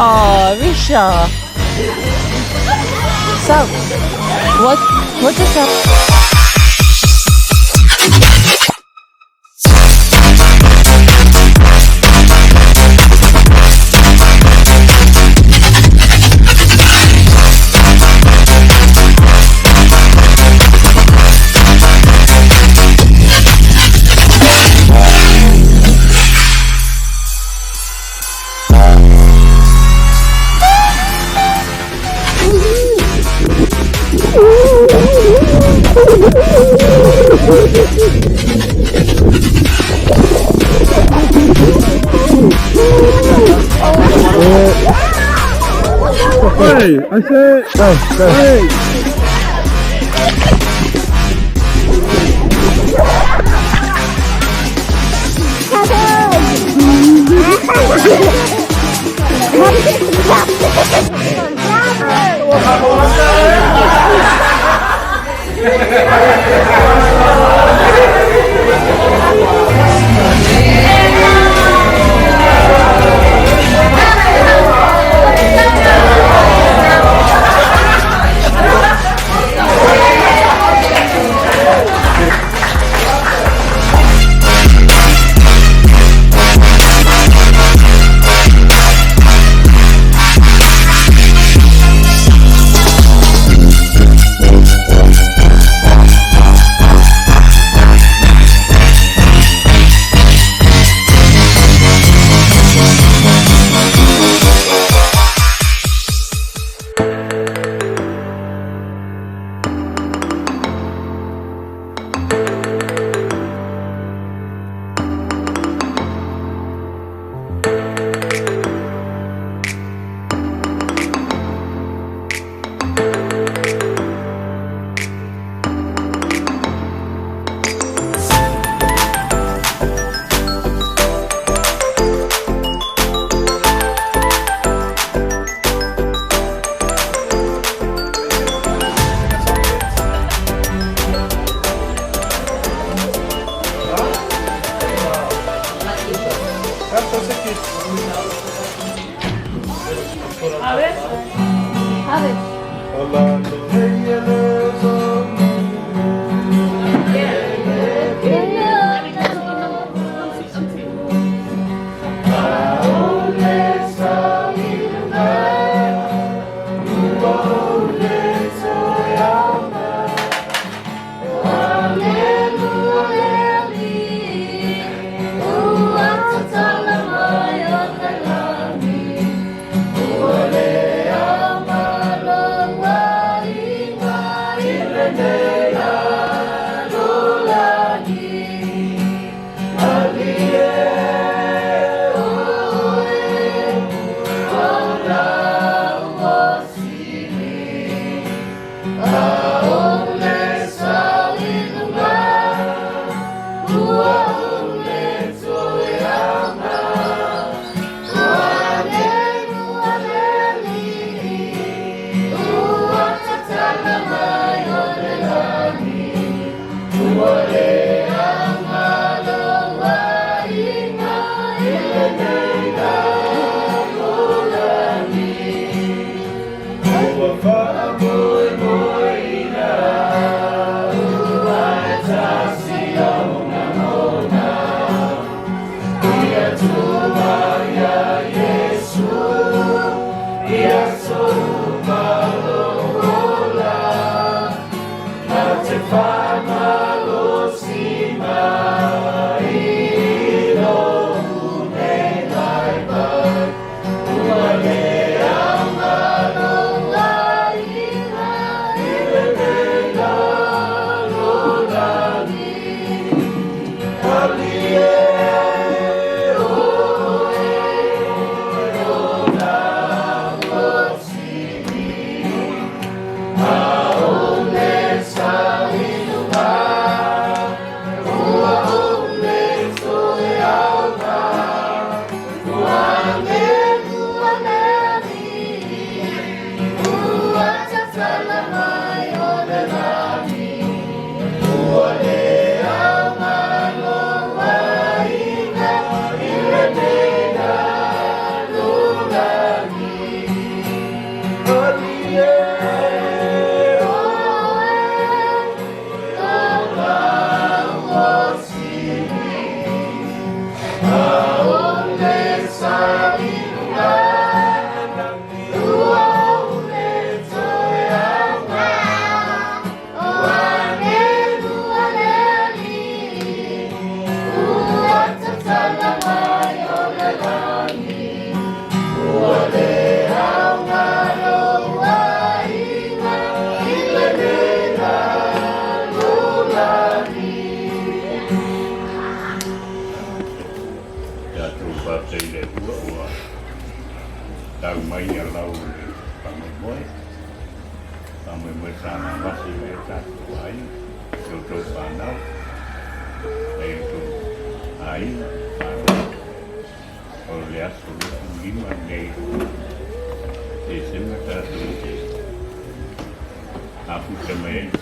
Oh, Risha. So, what just happened? Hey, I said, hey. Vaea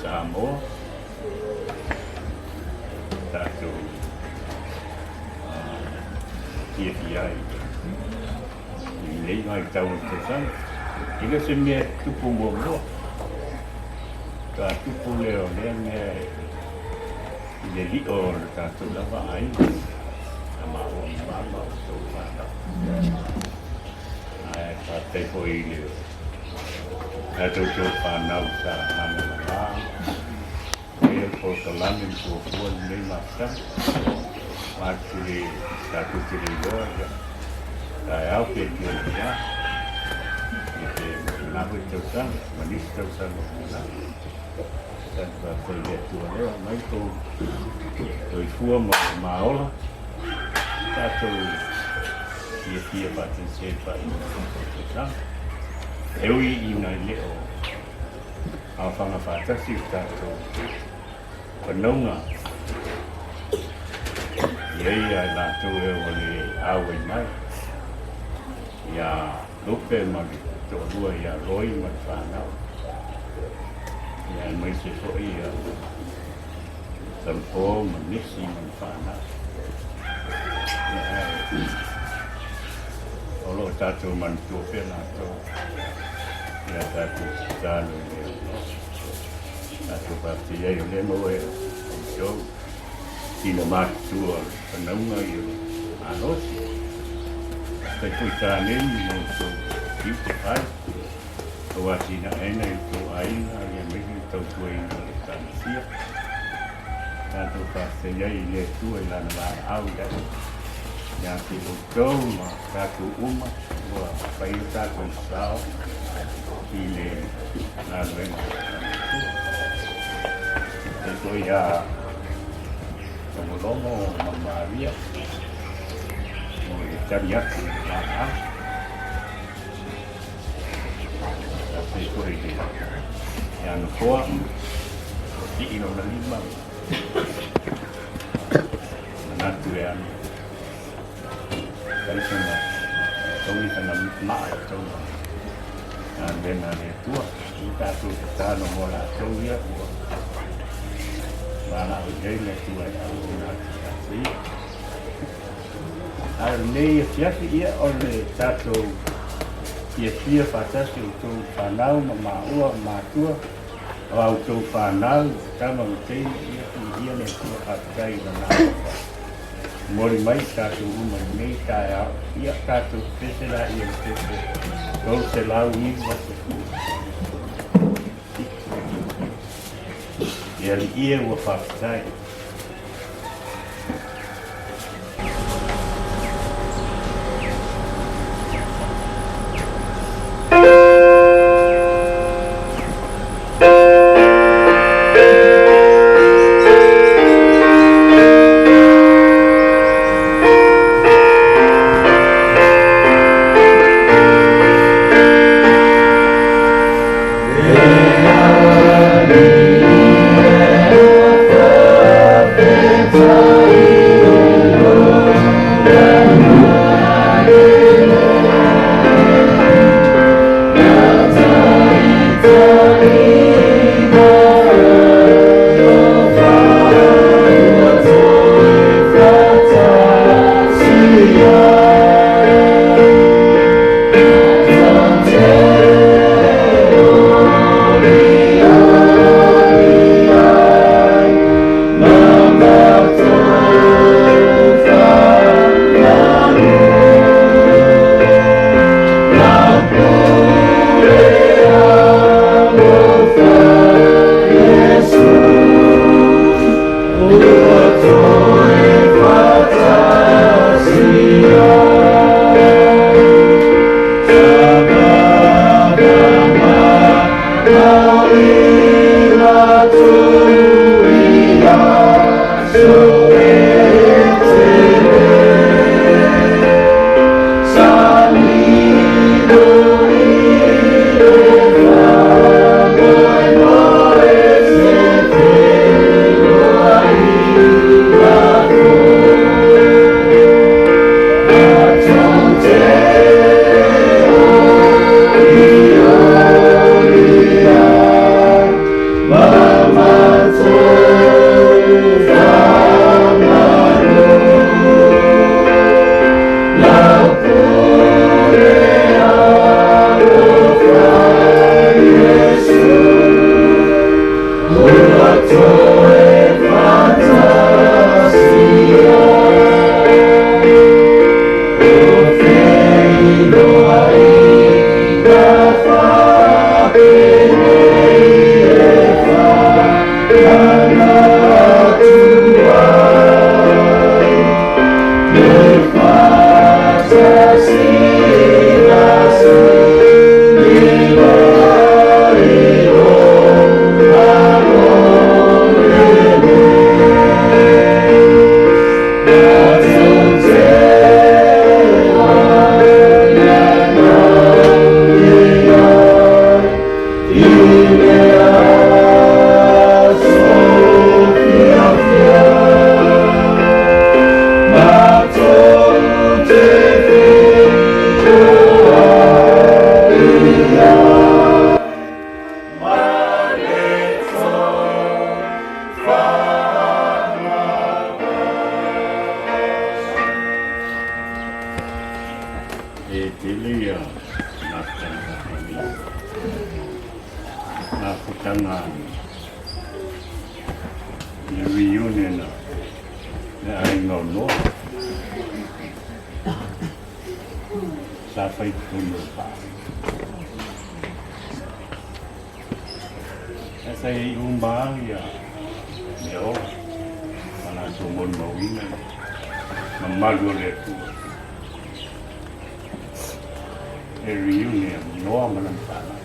Samoa, Tautu, Tuialii, Vailima Tautu-ava, Asiga se mea tupu momo, ka tupu leo lea mea I le li o Tautu-ava ai, Samoa mama o tau whanau. Ai ka te hoi leo. Tau whanau sa hana na wā. Ea po ka lamin ko hua nei mata. Māturi tāku tiri loa ia. Tai au pe kia ia. I te manahui tau sang, manisi tau sang o mana. Tātua koi lea tua leo, mai ko toi fua mo maola. Tātou kia paten se pa I tau sang. Ewi I nai leo. Au whanga whātasi o tātou whanaunga. Iei ai lātou e o le awe mai. Ia lope magi tō rua ia roi mai whanau. Ia mai se fo ia Kalepo ma nisi mai whanau. Olo tātou man tō whena tō. Ia tātou tāno leo. Tātou pāti ei o le moe o tō. Tina mātua whanaunga I o ānosi. Te pui tāneni mo tō Tupa'i. Tō atina ena I tō aiga ia mihi tau tuaina le tānasia. Tātou pāti ei le tua I lana wā au dai. Ia ki o tō ma tātou uma. Ua whai tātou sao. I le nāruenga. Te toi a Logologomalo ma Maria. O le tari atu Vaea. Te toi le Nofoasa I no Vailima. Manatu e anu. Kaisana taui tana maa e taua. Nā le tua. I tātou te tāno Moala tau ia ua. Mana o dei le tua I au nā tātai. Ar nei e fiasi ia o le tātou Ia whātasi o tō whanau ma maua mātua. O au tō whanau, tama o tei ia ne tua Faafetai na nā. Mori mai tātou uma nei tāi au. Ia tātou pesera ia tese. Tau se lau I wasa kua. Ia li ia ua Faafetai. Amen. kutanga i reunion na ai no sa fai tunu pa esa i umba ya yo para sumon mawina mamago le tu e reunion no amalan sana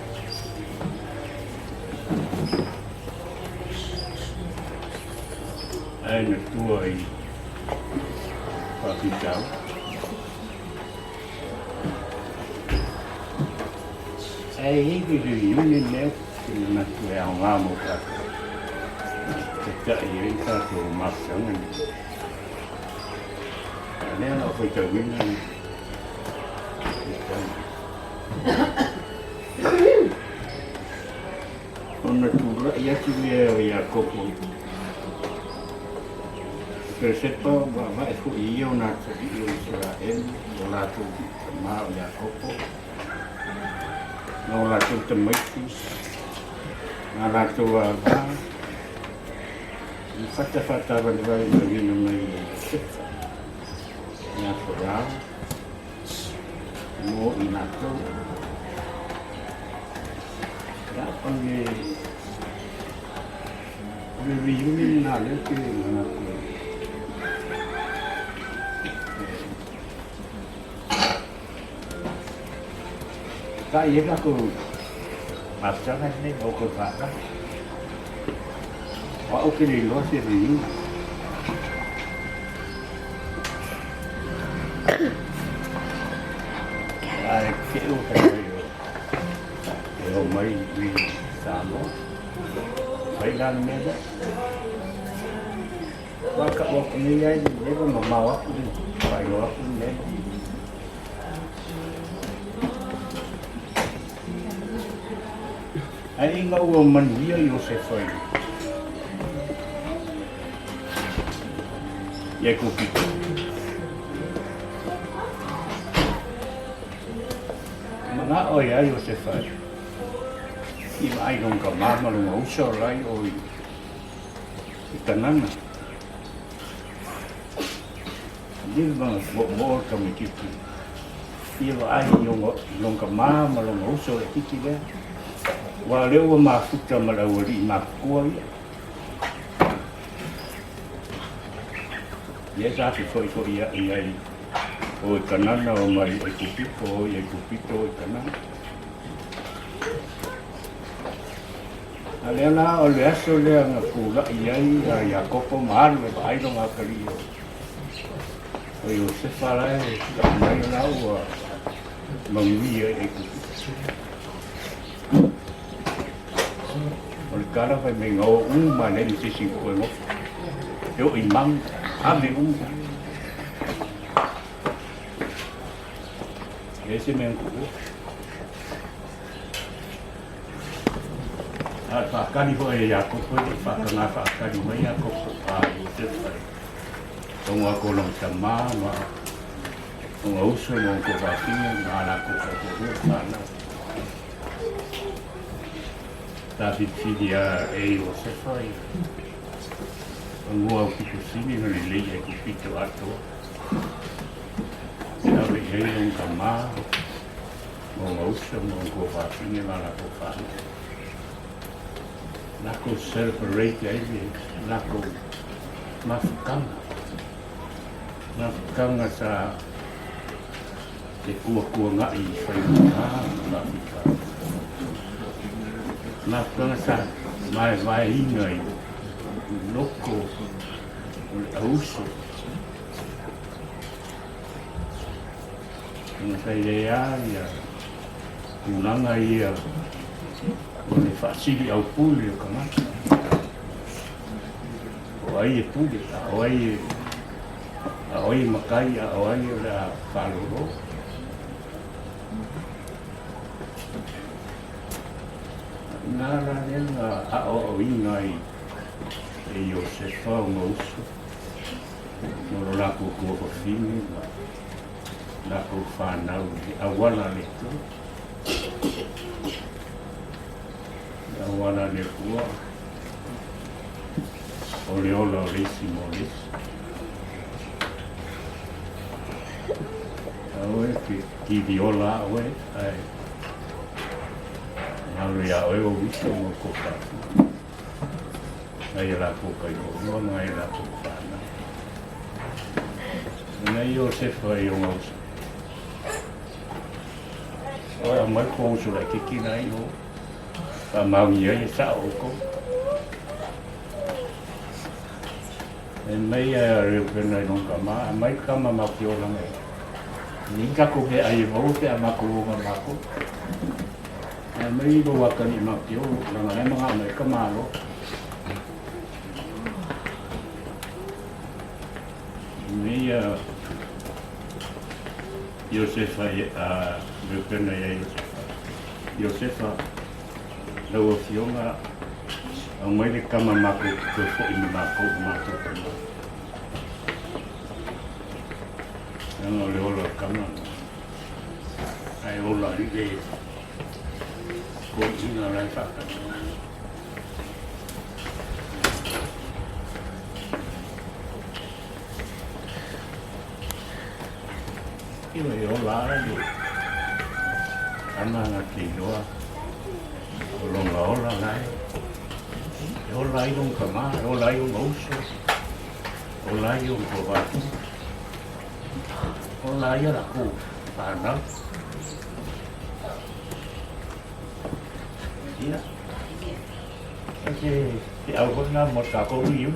ai na tua i Faafetai ai hiki reunion leo na tua au ngamo ka te i ka tu masang leo na foi tau wina ona tura ia ki leo ia kopo Persepa bahwa itu iyo nak iyo Israel olatu ma ya kopo olatu temeti olatu ava fata bandai bagi namai ya Folafola-ava mo inato ya panggil reunion na lagi mana Ka iya aku master ni okey tak. Wah okey ni luar sih ni. Ai keu kayo. Yo mai ni Samoa. Baiklah ni ada. Wah kau ni ai dia pun mau aku ni. Baiklah aku ni. Ai ngau o mania i o se whai. Ia ko pito. Mga oi ai o se whai. I mai nung ka mamalunga usa o lai o i tanana. Hindi ba mo ka mi kiki. I ai nung ka mamalunga usa o kiki lea. Wa leo mafuta malawari makua ia. Ia safi foi ia ia o kanana o mai e kupito o kanana. Alena o le aso le nga kula ia ia kopo mar me ai no ngakari. O yo se fala e mai na o mangia e kupito. Cara phải mình ngồi mà nên chỉ xin quên mất nếu in măng mình để xem mình cũng phải cái gì vậy ya cũng phải cái gì vậy ya cũng phải chết phải ông ở cô lòng sầm má mà ông ấu xuôi ông cô vào tiếng là cũng phải cô biết Tavita e o se whai. Ngua ki ku sini no le e ku pito ato. Sabe e un kama. O ngausa mo ko fa sini la ko fa. Na ko celebrate ai na ko mafukanga. Mafukanga sa te kua ngai whai mafukanga. Na kanga mai ingai loko auso na kairea ia kunanga ia o le whaasiri au puli o kamata o ai e puli o ai makai o ai o le whaloro nara nenga o ingai e o se whao ngausu noro lako kua ko whini lako whanau a wala le tu a Moala le kua. Ole ola o lesi mo lesi. Aue ki di ola aue. Ai. Malu ya oe o wiso mo koka. Ai la koka i o no ai la koka na. Nei o se fai o ngausa. Ora mai ko so la kiki nai o. Pa mau ia i sa o ko. E mai a reo pena i nonga maa, mai kama maki o langai. Nika ko ke ai vau pe a mako o nga mako. E mai i waka ni maki o, langa ne mga mai ka malo. Mai a Iosefa a reo pena i a Iosefa. Iosefa lau a fionga au mai le kama mako ko fo i mako mako kama. Ano le ola kama. Ai ola i le ko ina rai whaka. Iwa i ola ai o. Kama nga ki loa. O longa ola lai. O lai un kama, o lai un oso, o lai un kovatu, o lai ala ku pana. Ia. Ke au hona mo ta ko riu.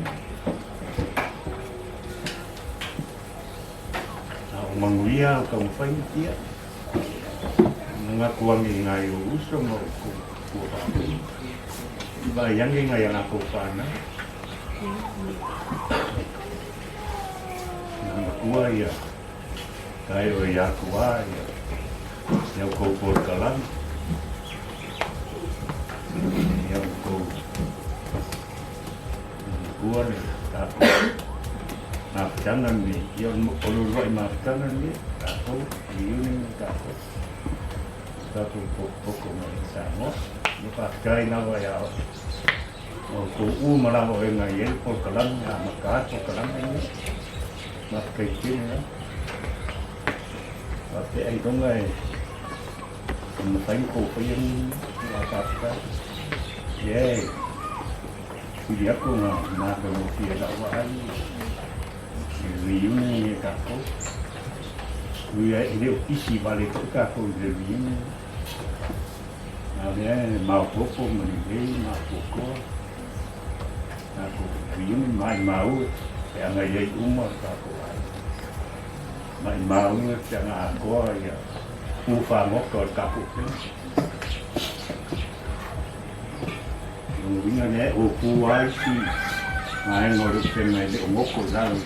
Au manguia o ka mfai ia. Nga kuangi ngai o uso mo ku kovatu. Bayang nga yang ako pana. Nang kuwa ya. Kayo ya kuwa ya. Yang ko por kalan. Yang ko kuwa ni ako. Naftangan ni. Yang oluloi naftangan ni. Ako. Yun ako. Ako poko mo Samoa. Lupa kai na wa ya. O Tuuu maramo e ngai e por kalang a maka por kalang ni. Ma kai tin na. Ate ai dong ai. Mo tai ko pa yung ta ta. Ye. Dia ko na ko no ti da wa ai. Riu ni ka ko. Kuya ile isi vale ko ka ko riu. Aliás, mau popo, meninggal, mau poko, aku biung mai mau, yang ayah umur aku mai mau, yang aku ya, ufa mokor aku pun, mungkin ada Pupualii sih, mai ngorok pemain di mokor dalam,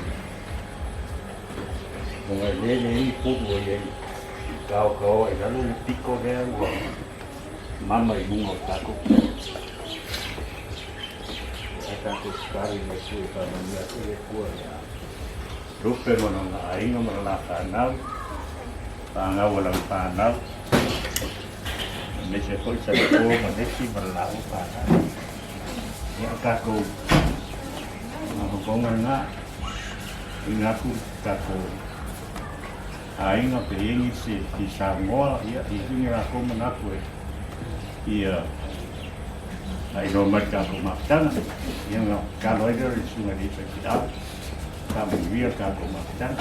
kalau ini Pupualii, kau lalu tiko dia Mama ibu aku. Aku sekali masih pada niat kuat ya. Rupa mana aiga mana tanau, tanau walang tanau. Mesya ko sa ko manesi berlaku tanau. Ya aku, hubungan na, ingaku aku. Aiga pengen si Samoa ya ini aku menaku. Iya, ay nomad ka kumaktan, yung kaloider sungai di sekitar, kami biar ka kumaktan.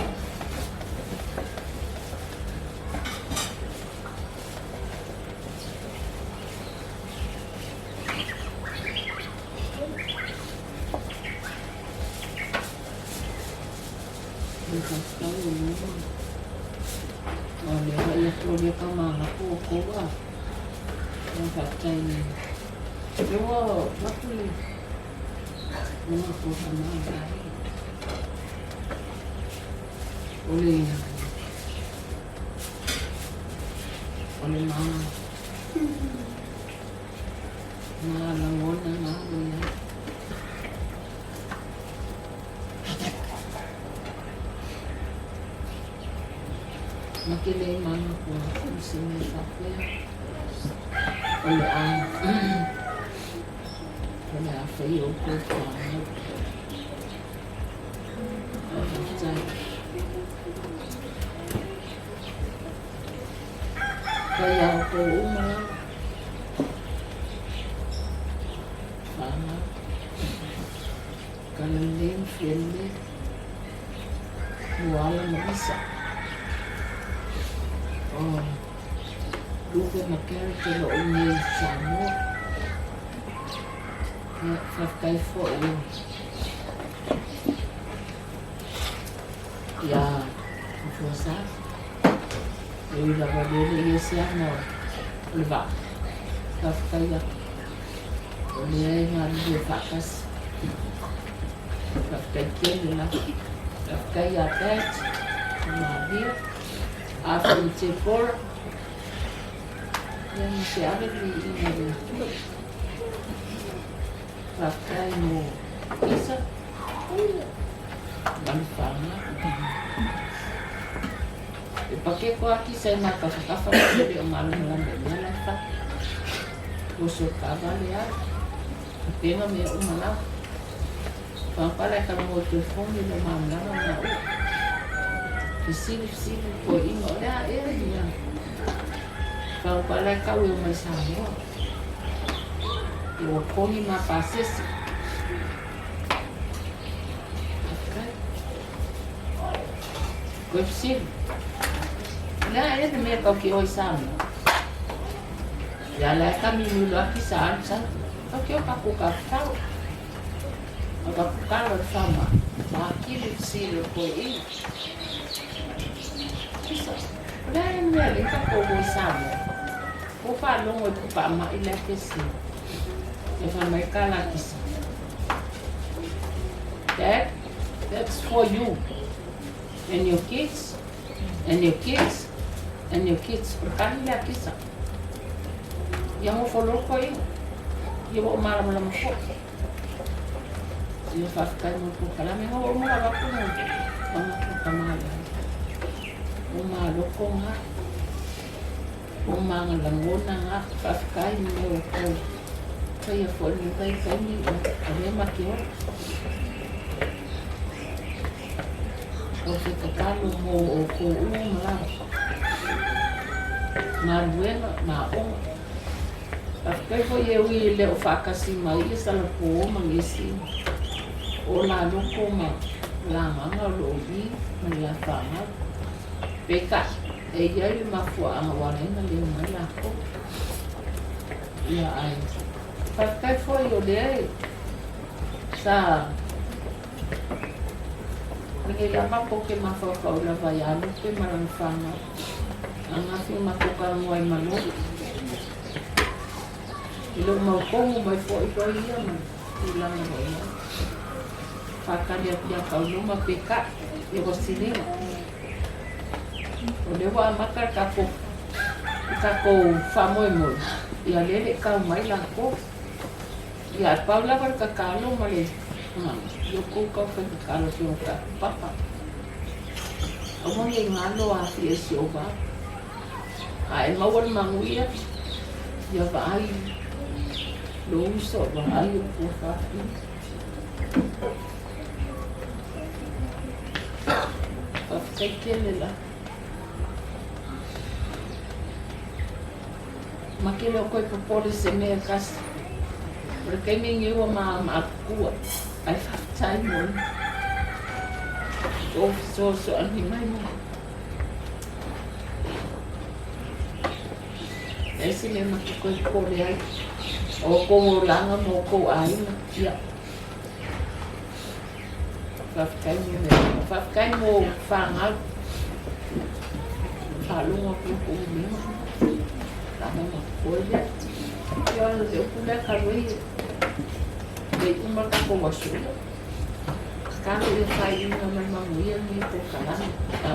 Dia kamar aku kuat. Yang kacau ni, jauh, macam ni aku sama lagi. Oleh mana, langon na boleh. Makin mana aku sini Apia. Oleh Kena whai o ko whanau. Faafetai. Kai au ko umala. Whanau. Talelei, Fiele. Moala Marisa. Lauga makere te lo o nei Samoa. Whakakai fo'i. Ia Nofoasa-o-le-Malietoa. Ui lawa lele ia se ana o le Vaea. Whakakai a. O le ai ngā lua whakasi. Whakakai kia le la. Whakakai a Taatiti. Maria. Lefau Tepora. Ia ni se ale li ina le tua. Whakakai no isa. Mani whanga. E pake ko aki sai mā kawhakawha le o malumalame mea lai wha. Oso kawale ai. Penga mea umalau. Whapala ka mo telefoni le mamalama mea ua. Sili ko ingo lea ea ia. Whapala ka ue o mai Samoa. I o kongi mā pāsesi. Koe sili. Lea ea te mea kau ki oi Samoa. Ia lea ka minulu aki sa ansa. Kau ki o ka kuka tau. O ka kuka o whama. Mā kiri sili ko ingo. Lea mea le ka kou oi Samoa. Ko whanongo e Tupa'i le kesi. E whamai kala kisa. Dad, that's for you. And your kids. And your kids. And your kids. Kani le kisa. Ia mo wholoko ingo. Ia mo malamalama ko. Ia whakakai mo pukalame. Ho mo lawako mo. Mama pukamala. O mā loko ngā. O mā ngalangona ngā. Whakakai mo o kou. Kai a whoni kai ni. A rea maki o. O te kakalo mo o kou malawa. Ngā ruenga, ngā onga. Whakakai po e ui leo whakasi mai i Salapolevave mangesi. O nā loko ma la manga lo i. Ma la whanga. Peka, e iai mafua anga warenga le mai lako. Ia ai. Whakakai foi o le ai. Sa. Ringi la mako ke Faafetai ia lupe marang whanga. Anga fi makoka ngoai manohi. Ilo mau kongu mai fo i toi ia man. Ilanga hoi ia. Whakari Apia kauluma peka. I rosilinga. O le wa maka kako whamoemoi. Ia lele kau mai lako. Ia paula war kakalo ma le. Ia kou kau kakalo ki o ka papa. Amo ni ngalo a fi esi o ba. Ai mawal manguia. Ia vai. Lo uso vai o po fafi. Faafetai kele la. Makele o koe popole se mea kasi. Ora kai me ngewa ma kua. Ai Faafetai mo. So anhi mai mo. Esi me maki koe popole ai. O kou langa mo kou aina. Ia. Faafetai mo whangal. Whalunga kuku mima. Tama makoia. Ia ana te upule karoi. Dei umaka ko wasula. Kano ia whai inga mai manguia ni po kalanga.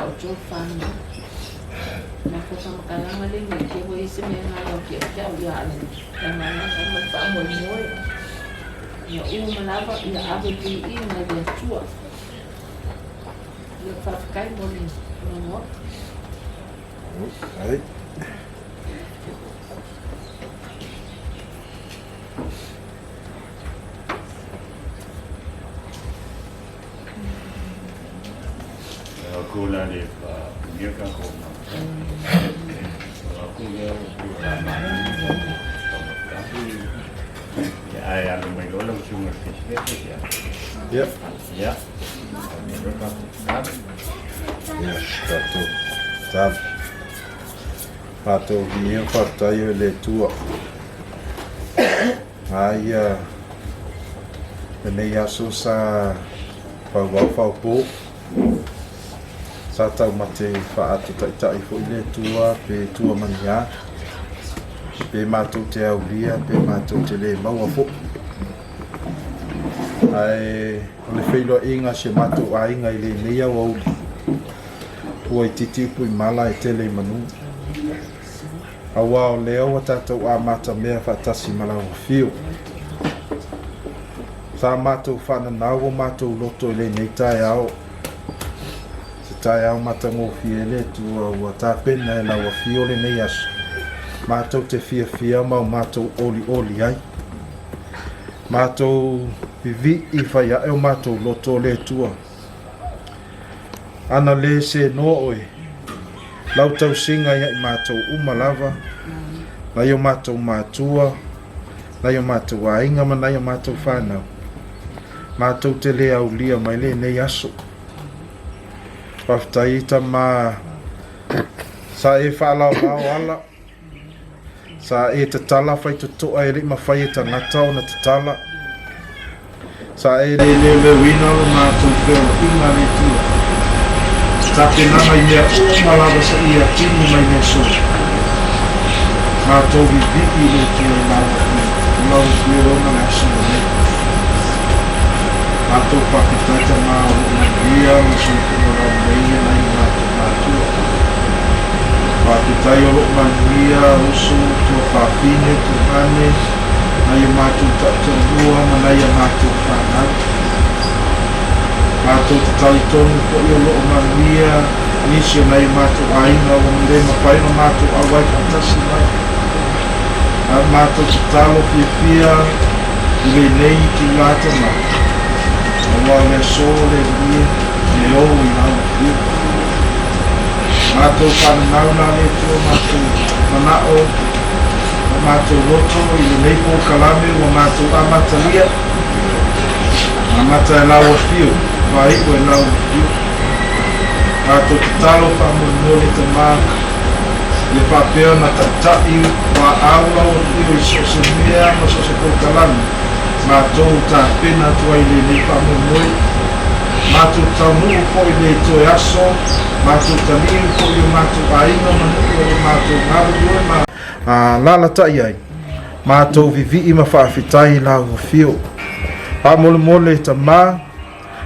O jo whanga. Nako sa makalanga le ni ke wo isi me ngā lau kia kia o ia ana. Ia mana sa mai whaamoi moe. Ia umalawa ia abedi inga ia tua. Ia Faafetai mo ni ngā. Ai. Kola le dia ka ko ma. Aku dia ulama. Ya ai alo mai lo sunga ya. Ya. Ya. Ya, Tatu. Tab. Pato vinha Faafetai le tua. Ai nei aso sa fau sa tau mate whaatu tai fo i le tua pe tua mania pe mātou te aulia pe mātou te le maua fo ai o le feiloaiga se mātou aiga i lenei au auli ua i titi upu i mala e tele i manu aua o lea ua tatou a mata mea faatasi ma lauafio sa mātou whananau o mātou loto i lenei taeao se taeao matagofie le tua ua tapena e lauafio lenei aso mātou te fiafia ma o mātou oli ai mātou vivi i whaiae o mātou loto le tua ana le se no oe lau tau singa ia i mātou umalava na i o mātou mātua na i o mātou ainga ma na i o mātou whanau mātou te le au lia mai le nei aso Faafetai ta ma sa e whaalau ala sa e te tala whai tu toa e ri ma whai e ta ngata o na te tala sa e le wina o mātou peo inga le tua sa te nanga ia o malava sa ia tini mai ne so mātou vivi le tua lau pio na nasi o ne mātou Faafetai ta ma o na ia ma so kua rau meia na i mātou Faafetai o lo mania usu tu whawhine tu hane na i mātou tatanua ma na i mātou whanau mātou te talitonu po i o lo mania nisi o na i mātou ainga o mre mawhaina mātou awai katasi mai a mātou te talo pia i le nei ki lata ma awa le so le rie le o i nau pia mātou whanau na le tua mātou manao o mātou loto i le leipo kalame o mātou amatalia amata e lau a fio vai o e lau a fio mātou te talo whamurmole te māk le whapea na tatai wa aula o fio i so se mea ma so se kou kalame mātou ta pena tua i le le whamurmole mātou tau nuu po i le toe aso mātou taniu po i o mātou ainga manu o mātou ngaru ma lala tai ai mātou vivi i ma Faafetai lau a fio pa mole ta ma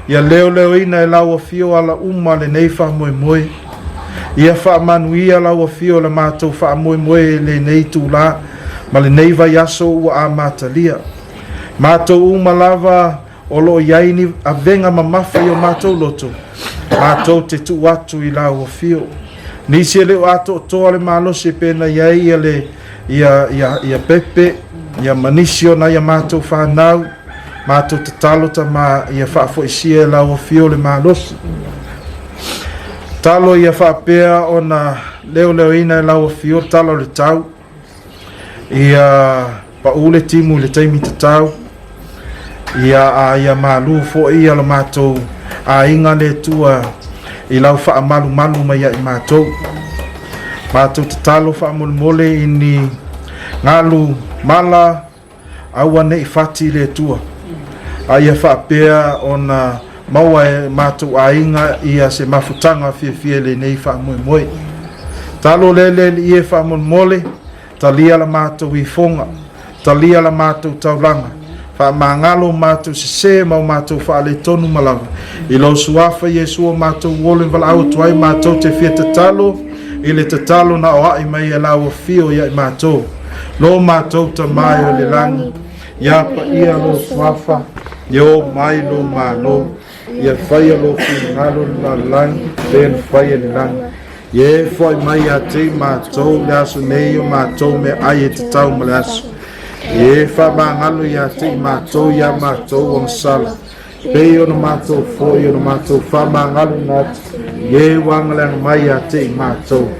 ia leo ina e lau a fio ala uma le nei wha moe ia wha manuia lau a fio le mātou wha moe le nei tūla ma le nei vai aso ua a mātalia mātou uma lava o lo iaini a venga mamafa i o mātou loto mātou te tu atu i lau a fio nisi leo ato toa le malose pena iai ia pepe ia manisio na ia mātou whanau mātou te talo ta ma ia whaafoisia e lau a fio le malose talo ia whaapea o na leo ina e lau a fio talo le tau ia pa ule timu le taimi te tau ia malu fo ia lo mātou a inga le tua i lau wha malu mai i mātou te talo wha mole ini ngalu mala aua nei whati le tua a ia wha pea o na maua e mātou a inga ia se mafutanga fie le nei wha moe talo le ie wha mole talia la mātou i fonga talia la mātou taulanga fa mangalo mātou se mau mātou fa le tonu malava i lo suafa Yesu o mātou wole vala au tuai mātou te fia tatalo i le tatalo na o ai mai e lau fio ia i mātou lo mātou ta mai o le langi ia pa ia lo suafa yo mai lo malo ia fai lo finalo la langi ben fai le langi ye foi mai a te mātou le aso nei o mātou me ai e tatau ma le aso e fa mangalo ia te mātou ia mātou o sala Pei ona mātou fōi ona mātou whamangalu ngātu. Ie wangalang mai a te I mātou.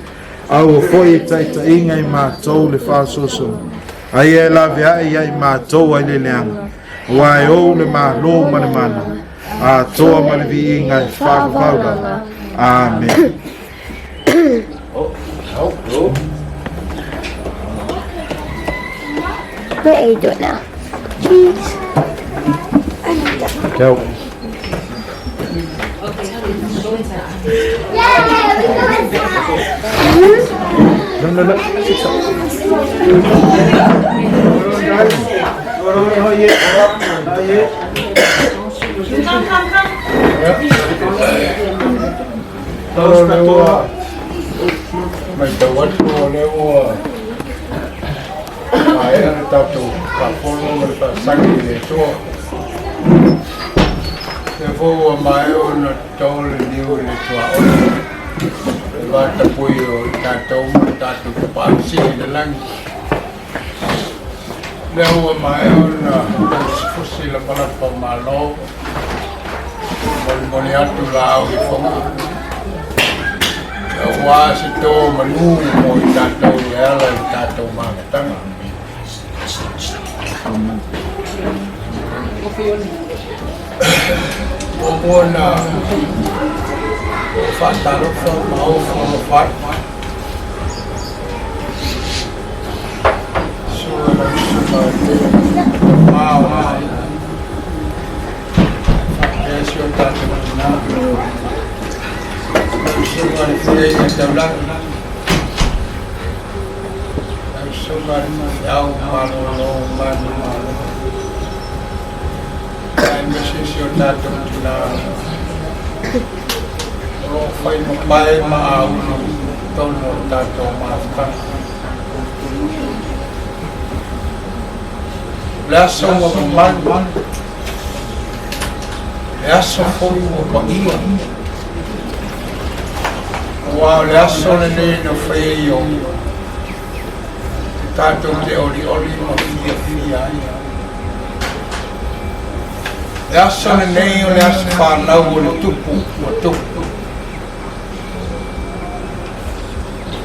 Au o fōi e taita inga I mātou le whāsoso. Ai e la vea ai mātou ai le leanga. Wai o le mālo mane mana. A toa mane vi inga I Faafetai. Amen. What are you doing now? Cheese. Go. No. Lefau mai ona tole niu le tua ona. Vata pui o tātou tātou Tupa'i le langi. Lefau mai ona fusi la Folafola-ava. Moni atu la au I whonga. Wā se tō manu mo I tātou ela I tātou mākatanga. Ona fatalo fa mau fa fat sura mau esio tato na sura fei na tabla sura yau malo Messi tato na o fai no pai ma au tono tato mafka lasso o man lasso foi o Kolio wa lasso ne no feio tato te oli mo fia Essa nem o nessa fanau o tupu.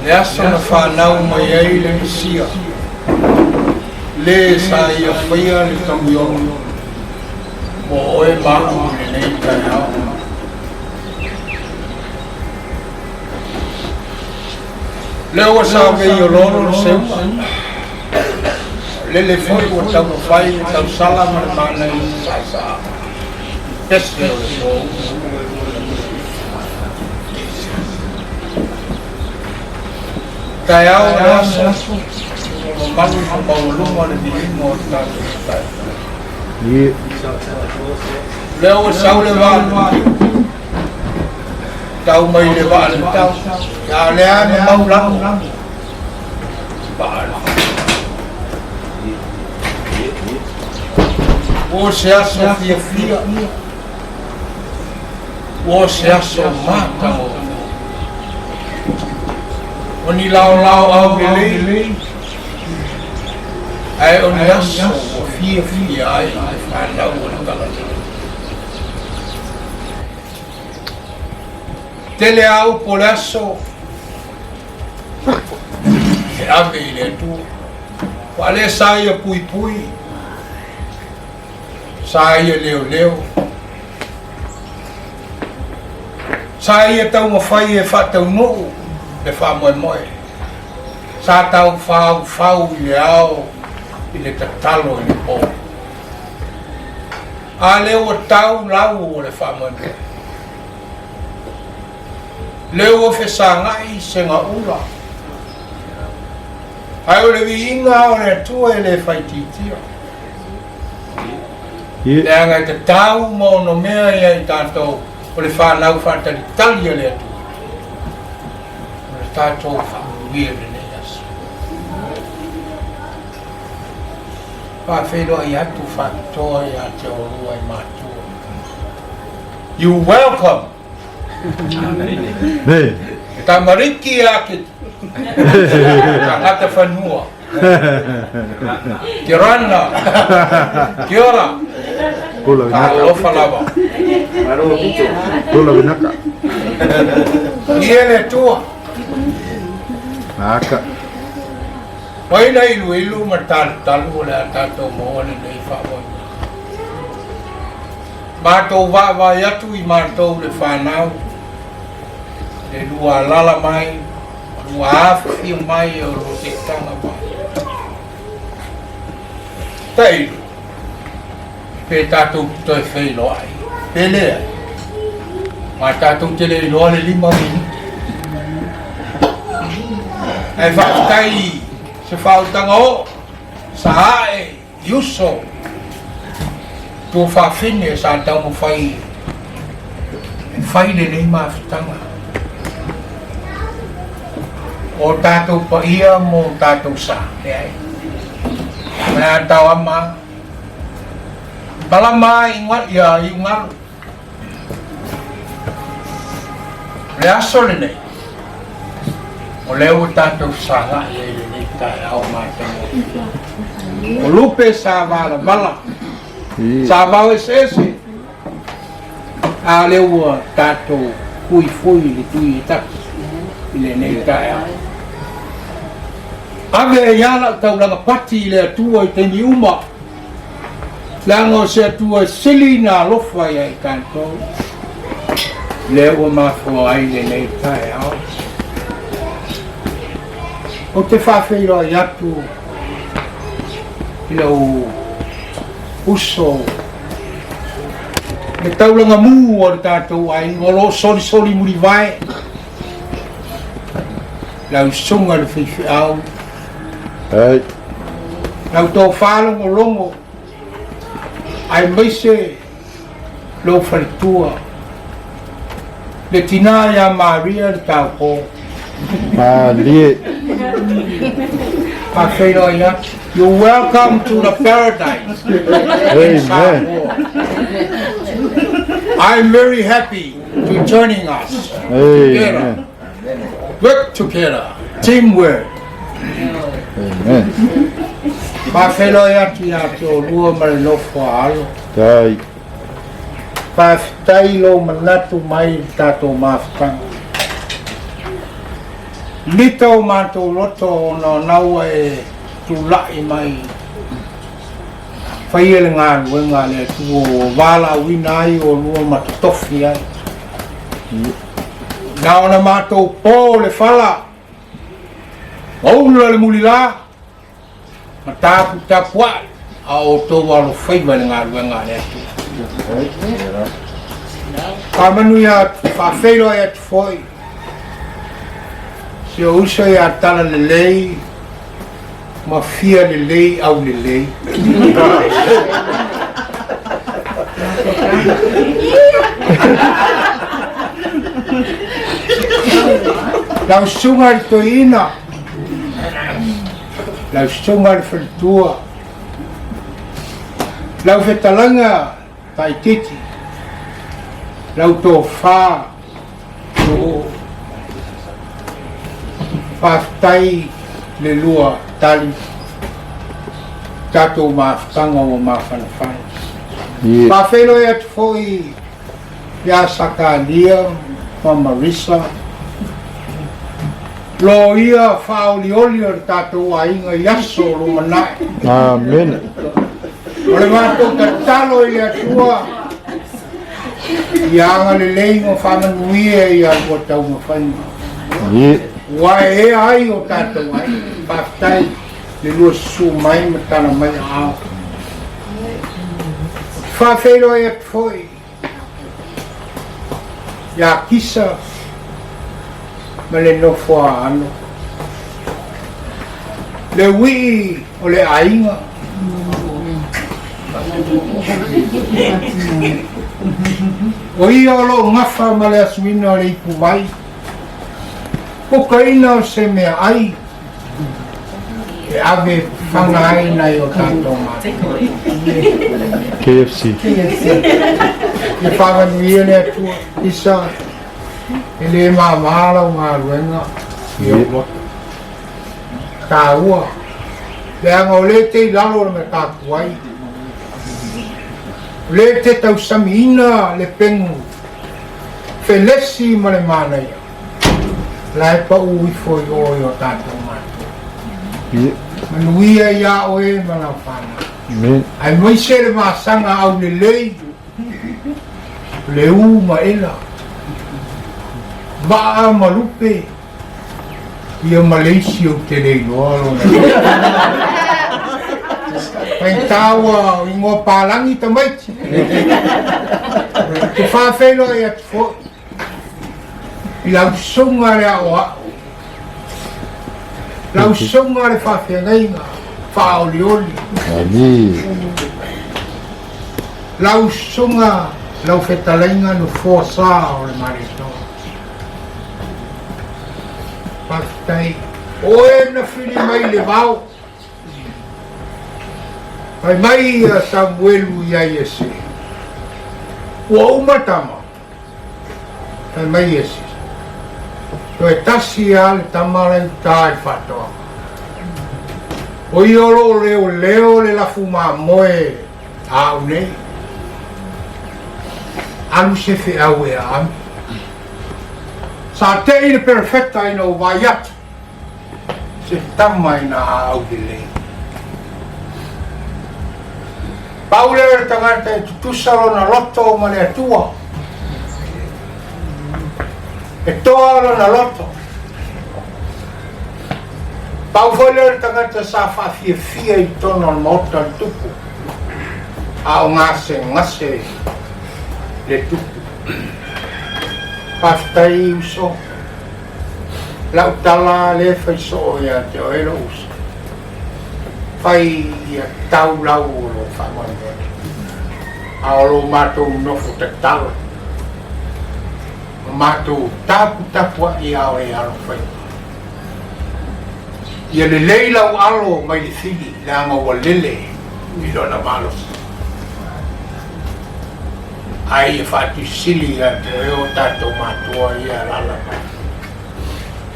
Essa na fanau mai ele sia. Le sai a feia le caminhão. Bo e ba nem canal. Le o sabe o lolo seu. Le foi o tau fai tau sala mana sa. Peste o Kaya rasa malu Paulo mana di mo ta. Ye. Leo Salapolevave. Tau mai le va tau. Ya le ana mau lang. O se aso fia. O se aso mata o. Oni lao au gelei. Ai oni aso fia ai fala o kala. Tele au polaso. E ave le tu. Quale sai pui. Sai leo. Sai tau mo fai e fa tau no le fa mo. Sa tau fau leao i le tatalo i le po. A leo tau lau o le fa mo. Leo fe sangai se nga ula. Ai o le vinga o le tua e le fai titia. E anga te tau mo no mea i tātou o le whanau whantaritali le atu. O le tātou whanauia le nei aso. Whawheroa I atu whakatoa I ate o rua I mātua. You welcome! Hey. Ta mariki ake. Ta ngata whanua. Ki rana. Ki ora. Pula Folafola-ava. Pula vinaka. Ia le tua. Aka. Pai na ilu ma talu le tatou moa le nei whaamoi. Mātou wā atu I mātou le whanau. Le lua lala mai, lua awhia mai o lo te tanga mai. Teilu. Pe tātou toi feiloaiga. Pele ai. Ma tātou te le loa le 5 minuti. Ai Faafetai se whautanga o. Sa hae, yuso. Tō whawhine sa tau mo whai. Whai le nei mawhitanga. O tātou paia mo tātou sa. Mea tau ama. Balama ingat ya ingat. Le aso le nei. O leo tātou sanga le nei kai au mātanga. O lupe sa bala. Sa vau ese. A leo tātou kui fui le Tuialii. Le nei kai au. Ave yala tau langa pati le atua I teni uma. Lango se atua sili na lofa ia I kantou. Leo mafo ai le nei kai au. O te whawheiloaiga atu I lau uso. Le taulanga mū o le tātou ai ngolo soli muri vai. Lau sunga le whiwhi au. Ai. Lau tō whālongo longo. Ai maise lo wharitua. Le tina ia Maria le tau po. Lie. You're welcome to the paradise. Amen. I'm very happy to joining us. Amen. Work together. Teamwork. Amen. Faafetai atu lua mare Nofoasa-o-le-Malietoa. Tai. Faafetai lo manatu mai tātou mawhitanga. Lita o mātou loto no naua tula'i mai. Whaia le ngā ruenga le tuo wala wina ai o lua matatofi ai. Nā ona mātou pō le whala. Maula le mulila. Matapu tapuai. A o tō walo whaiva le ngā ruenga le atu. Ka manu ia whawheroa atu foi. Se usa ia Talelei, ma fia lelei au lelei. Lau sunga I toina, lau sunga I whalitua, lau whetalanga Taatiti, lau tō whā, Faafetai le lua tali tātou mawhitanga o mawhanawhai. Faafetai atu foi ia Sakalia, ma Marisa. Lo ia whaolioli o tātou ainga yaso lo manai. Amen. O le mātou katalo I atua. Ia anga le leingo whamanuia I atua tau mawhainga. Wai ai o tātou ai, Faafetai le lua su mai ma tana mai ao. Faafetai atu foi. Ia kisa ma le Nofoasa-o-le. Le wii o le ainga. O ia o lo ngafa ma le asuina o le ipu mai. Pokaina o se mea ai. E ave whanga ai nei o tātou mātou. KFC. E whanganuia le atua isa. E le mamala o ngā ruenga. I o moto. Ka ua. Le anga o le te lalo me kākuai. Le te tau samina le pengu felesi ma le mana ia. La e pa ui foi o i o tātou mātou. Manuia ia oe mana whana. Ai mai se le māsanga au le lei. Le u ma ela. Vaa ma lupe. Ia Malaysia o te rei loalo na. Pai tawa i ngō pālangi ta maiti. Te Faafetai atu fo. I lau sunga rea o au. Lau sunga re Faafetai ngā whaolioli. Lau sunga lau whetalainga Nofoasa-o-le-Malietoa. Faafetai oe na whiri mai le vau. Pai mai Samuelu ia Iese. Ua umatama. Pai mai Iese. Ko e tasi a le tamara i tāi whatoa. O i olo leo le lafu maa moe au nei. Alu se fe au e a ami. Sa te ina perfecta ina o vaiat. Se tama ina au de lei. Paule e tangata e tutusalo na loto o Malietoa. E toa na loto. Paule e tangata sa fia i tono al mota al tupu. A o ngase le tupu. Faafetai uso. La utala le faiso ia te oero uso. Fai ia tau lau o lo whamanga. A o lo mātou nofo te tala. Mātou tāputapua i ao e alo whai. Ia le leilau alo mai le whiri, le anga ua lele i lona malos. Ai e whātu sili a te reo tātou mātua i a lala.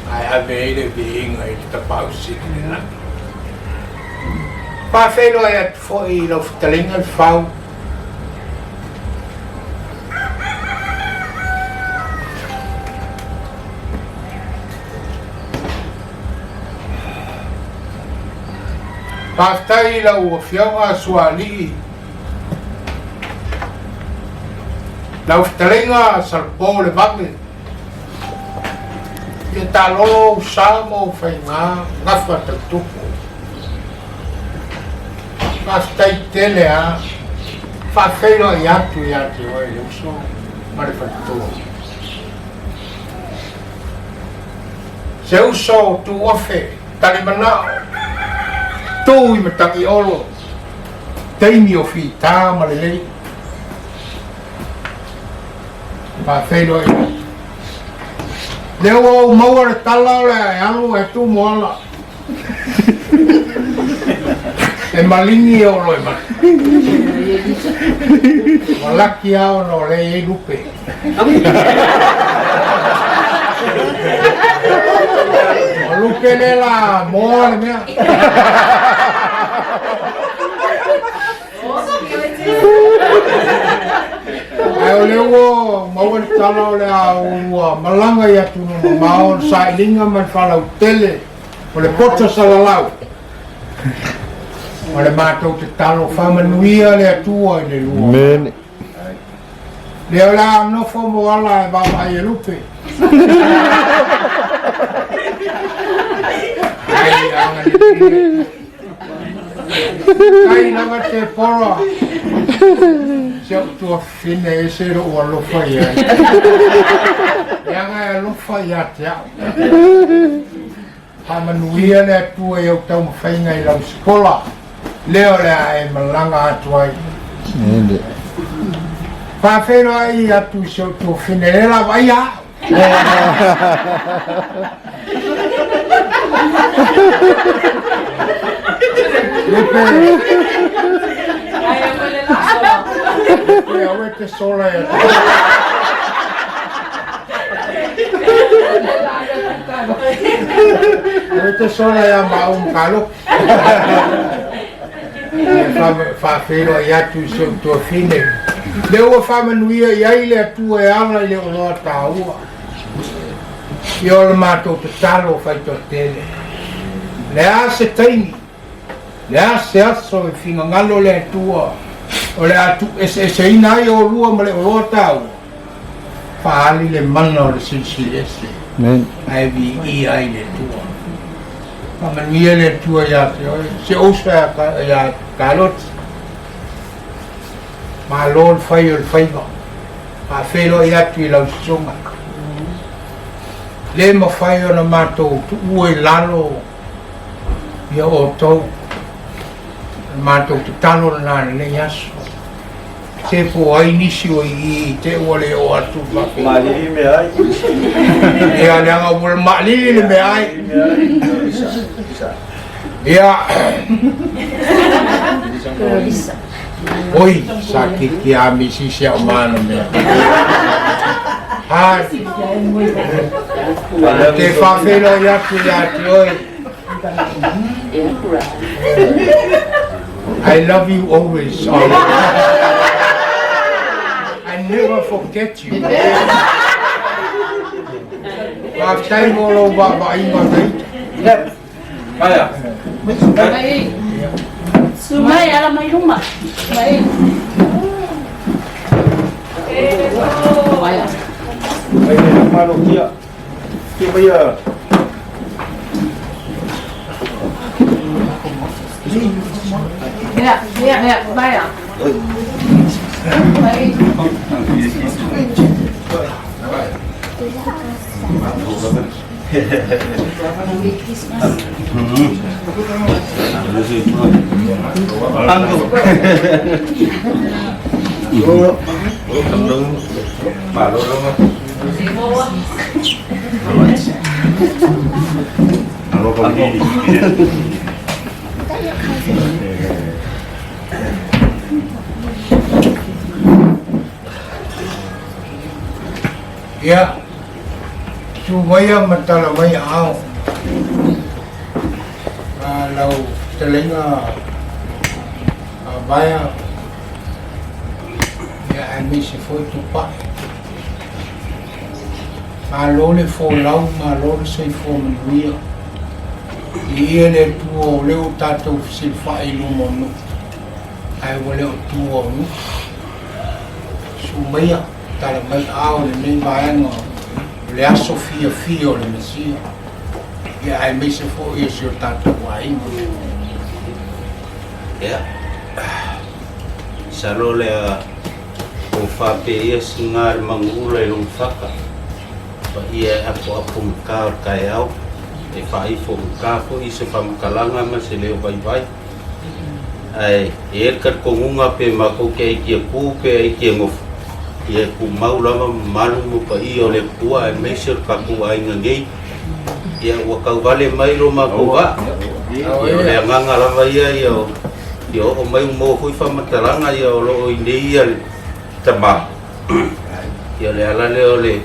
Ai ave eile veinga i te tapau sili le lana. Faafetai atu fo i lau whatalinga i whau. Faafetai lau o whiaunga Tuialii. Lau whatalinga Salapolevave. Ia tā lolo usamo whai ngā ngawha tautupu. Faafetai tele a Faafetai atu i ate oe le uso mare whakatua. Se uso tu ofe tali manao. Tū i mataki olo. Teimi o whi tā malelei. Faafetai atu. Leo o maua re tala le alu e tu Moala. E malingi o loi ma. Malaki ao no le e lupe. O lupe le la moa le mea. Ai o leo o maua re tala o le au malanga i atu no mao sa ilinga man whalau tele. O le poto salalau. O le mātou te talo whamanuia le atua i le lua. Mene. Leo la nofo Moala e wawai e lupe. Ai, anga ni pire. Kai nanga te pora. Se au tua fine e se ro ua lofa ia. Anga e lofa ia te au. Whamanuia le atua i au tau mawhainga i lau skola. Leo lea e malanga atu ai. Faafetai atu i seo tō whenerela vai a. Lepe. Lepe au e te sola e atu. Au e te sola e a maum kalo. Faafetai atu se tua fine. Le ua whamanuia iai le atua e ala le o loa tāua. I o le mātou te talo whai to tele. Le a se taimi. Le a se aso e whinga ngalo le atua. O le atu e se ina ai o lua ma le o loa tāua. Whaali le mana o le silsili ese. Ai vi i ai le tua. Whamanuia le tua ia te oi. Se osa ia kaloti. Ma lo le fai o le faiva. Ma feiloaiga atu I lau songa. Le ma fai o na mātou Tuuu e lalo ia o tau. Mātou te talo na nane le yaso. Se po ai nisi o I te ua le o atu whape. Malili me ai. Ea leanga ua le malili le me ai. Ea. Oi, sa ki a misi sia o mana mea. Hai. Te whawhelo atu oi. I love you always. I never forget you. Faafetai mo lo ba inga dai. Vaea. Mai. Sumai ala mai rumah. Mai. Vaea. Vaea malo kia. Kia vaea. Ya, Vaea. Mai. Ya. Tu vaya matala mai au. Lau telenga Vaea ya ai se foi Tupa'i. Malo le folau, malo le sei fomanuia. I le tuo leo tatou silfa'i lumonu. Ai ua leo tuo nu. Sumaia tala mai au le nei vaenga. Le aso fia o le mesia. Ia ai me se fo ia se o tatou aiga. Ya. Salo le o whape ia singa le mangula I lung whaka. Pa ia ako mka o kai au. E whai fo mka fo I se whamakalanga ma se leo vai. Ai, e kat kongunga pe mako ke aikia pū pe aikia ngofu. Ia ku mau lama manu mo pa I o le kua e meisir kaku ainga ngei. Ia ua kau vale mai lo mako wa. Ia le nganga lava ia ia o mai mo hui whamatalanga ia o loo I nei ia tama. Ia le ala leo le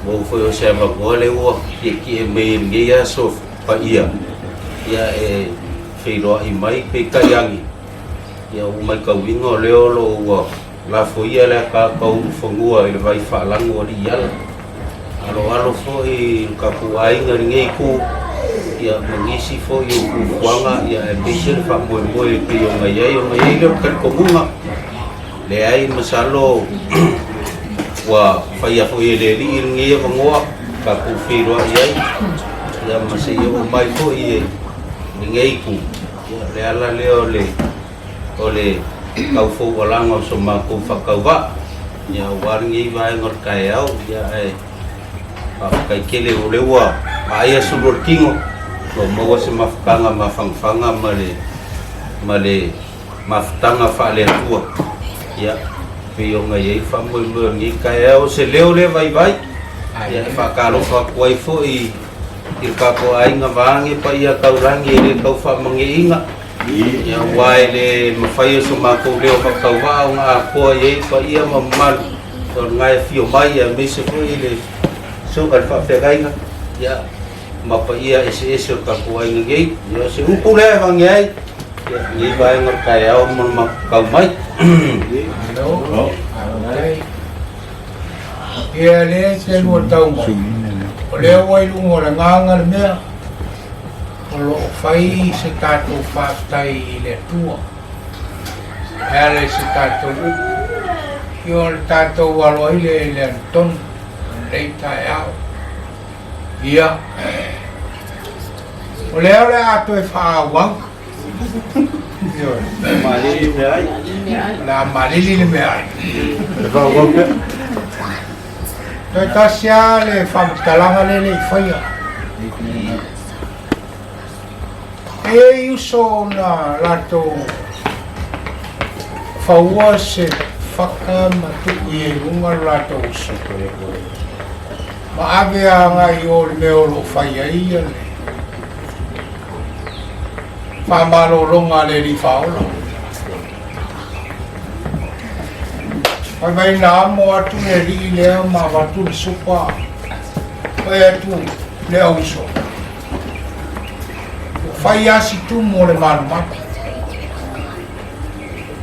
mo hui o sea magoa le ua ki e mei ngei a so pa ia. Ia e feiloaiga mai pe kaiangi. Ia o mai kauinga o leo lo ua Lafo ia le ka kau whangua I le vai whaalangu o li ala. Alo fo I kapu ainga ngei ku. Ia mangisi fo I o kufuanga ia e meisir whamoe ki o ngai leo karkongunga. Le ai masalo wa whaia fo I le li ngei wangoa kapu wheroa iai. Ia masai o mai fo I ngei ku. Le ala leo o le kau fo walanga so mako whakauwa. Ia waringi vai ngor kai au ia e kai kele o lewa aia sulur kingo lo maua se mafkanga mafangfanga male maftanga fale tua ia pio ngai famoi ngi kai au se leo le vai ia fakalo fakuai fo I kako ainga vangi pa ia kaurangi le kau fa manginga ia wai le mafai so mako leo fakauwa nga ko ia pa ia mamal so ngai fio mai ia me se fo ile so kan Faafetai ya mapa ia ese o kapuai ngei ya se upule vangai Ngi vai ngor kai au mon mak kau mai. Hello. Okay. Ia le se lu tau mo. O le wai lu ngora nganga le mea. O lo fai se tātou Faafetai I le tua. Hele se tātou upu. Io le tātou walo I le anton. Lei tai au. Ia. O le au le ato e whaawang. Malili me ai. La malili le mea ai. Lefau wau pe. Toi tasia le whamtalanga le whaia. E uso na lato whaua se whakamatu I runga lato uso. Ma ave a ngai o le meo lo whaia ia le. Whamalo ronga le ri whaola. Pai mai nā mo atu le ri lea ma watu le supa. Pai atu le auso. Whai asi tu mo le manumaki.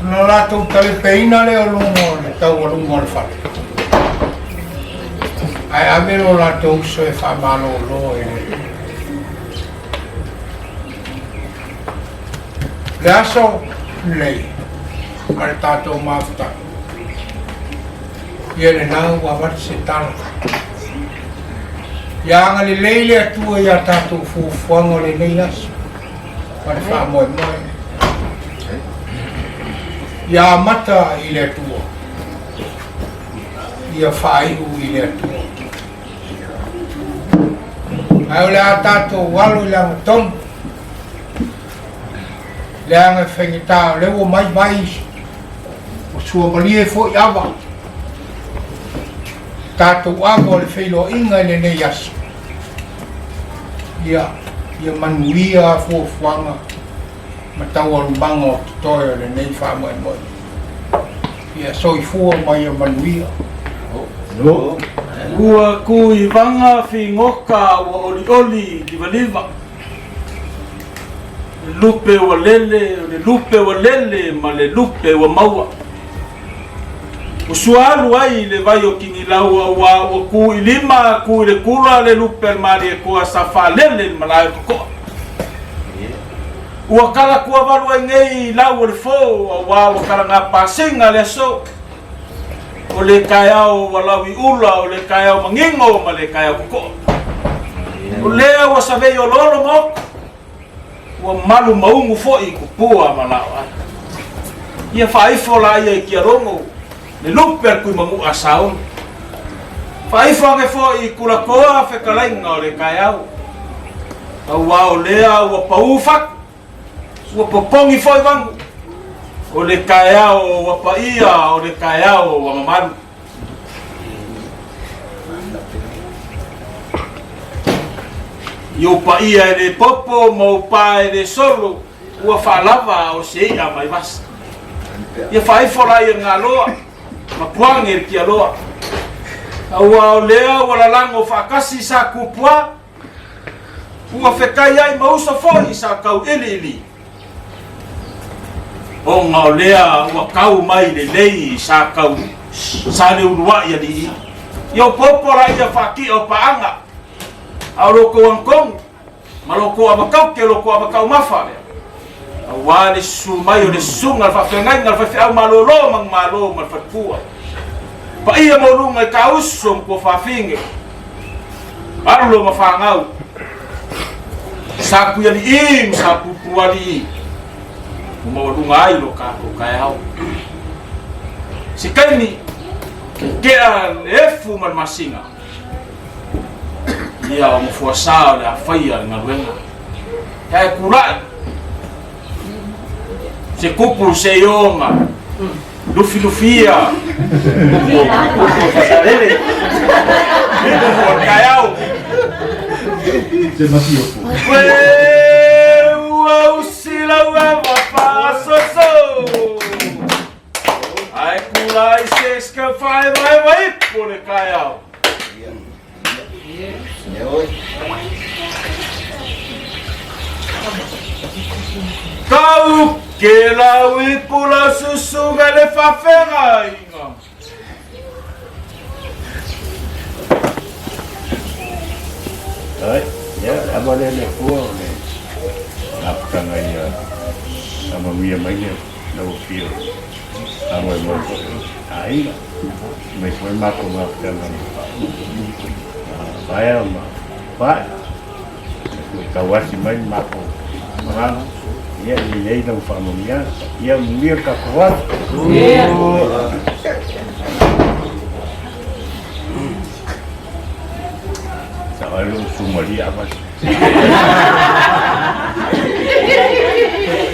Nā lātou tale peina le o lungo le tau o lungo le whare. Ai amero lātou uso e whamalo lo e le. Le aso lei. Kare tātou mafuta. Ia le nau awat se tala. Ia anga le leile atua ia tātou fuafuanga le nei aso. Pare wha moe moe. Ia mata I le atua. Ia whaiu I le atua. Ai o le a tātou walo I le anga tonu. Le anga whengita lewo mai mai. O sua malie feiloaiga. Tautu-ava o le feiloaiga le nei aso. Ia manuia fuafuanga ma tau alumanga o tutoe o le nei whamoemoe. Ia soifua mai a manuia. No. Ua kui vanga fingoka wa oli oli di Vailima. Lupe wa lele ma le lupe wa maua. Usualu ai le vai o kingi laua wa o ku ilima ku le kula le lupe mari e kua safa lele malai ko. Ua kala kua valu ai ngei lau le fo wa o kala nga pasinga le so. O le kaiao walawi ula o le kaiao mangingo ma le kaiao ko. O lea wa savei o lolo mo. Ua malu maungu fo I kupua malawa. Ia failoaiga I kia rongo. Le lupe al kui mangu asao. Failoaiga fo I kulakoa whekalainga o le kaiao. Aua o lea ua paufak. Ua popongi fo I wangu. O le kaiao wa paia o le kaiao wa mamalu. Io paia e le popo mo pa e le solo ua whalava o se ia mai vasa. Ia whaifolaia ngā loa ma puange ki a loa. Aua o lea wala lango whakasi sa kupua ua whekai ai mausa foi sa kau ili. O ngā o lea ua kau mai le lei sa kau sa le urua ia li. Io popora ia whaki o paanga. A loko angkong, maloko abakau ke loko abakau mafa le. A wale sumai o le sunga fa fengai ngal fa au malolo mang malo mal fatua. Pa ia mo lunga ka usum ko fa finge. Arlo mafangau. Sa Tuialii sa Pupualii. Mo lunga ai lo ka ko kai au. Sikani ke an efu mal masinga. Ia o Nofoasa-o le awhaia le ngaruenga. Hea kurai. Se kupu se ionga. Lufi-lufia. Talelei. O kaiau. Se masi o fu. Ua usila ua pasoso. Ai kurai se ska vai po le kaiau. Kau ke lawi kula susu ga le Faafetai. Đấy, nhớ đã bao đêm này cua này gặp cả ngày mà mía mấy nhiêu đâu phiêu rồi một ấy mình mới mặc cùng gặp cả ngày Vaea mà Vaea cầu quá chỉ mấy mặc cùng mà ya gì đây đâu phải một ya mía cả quá Ay, lu sumali apa?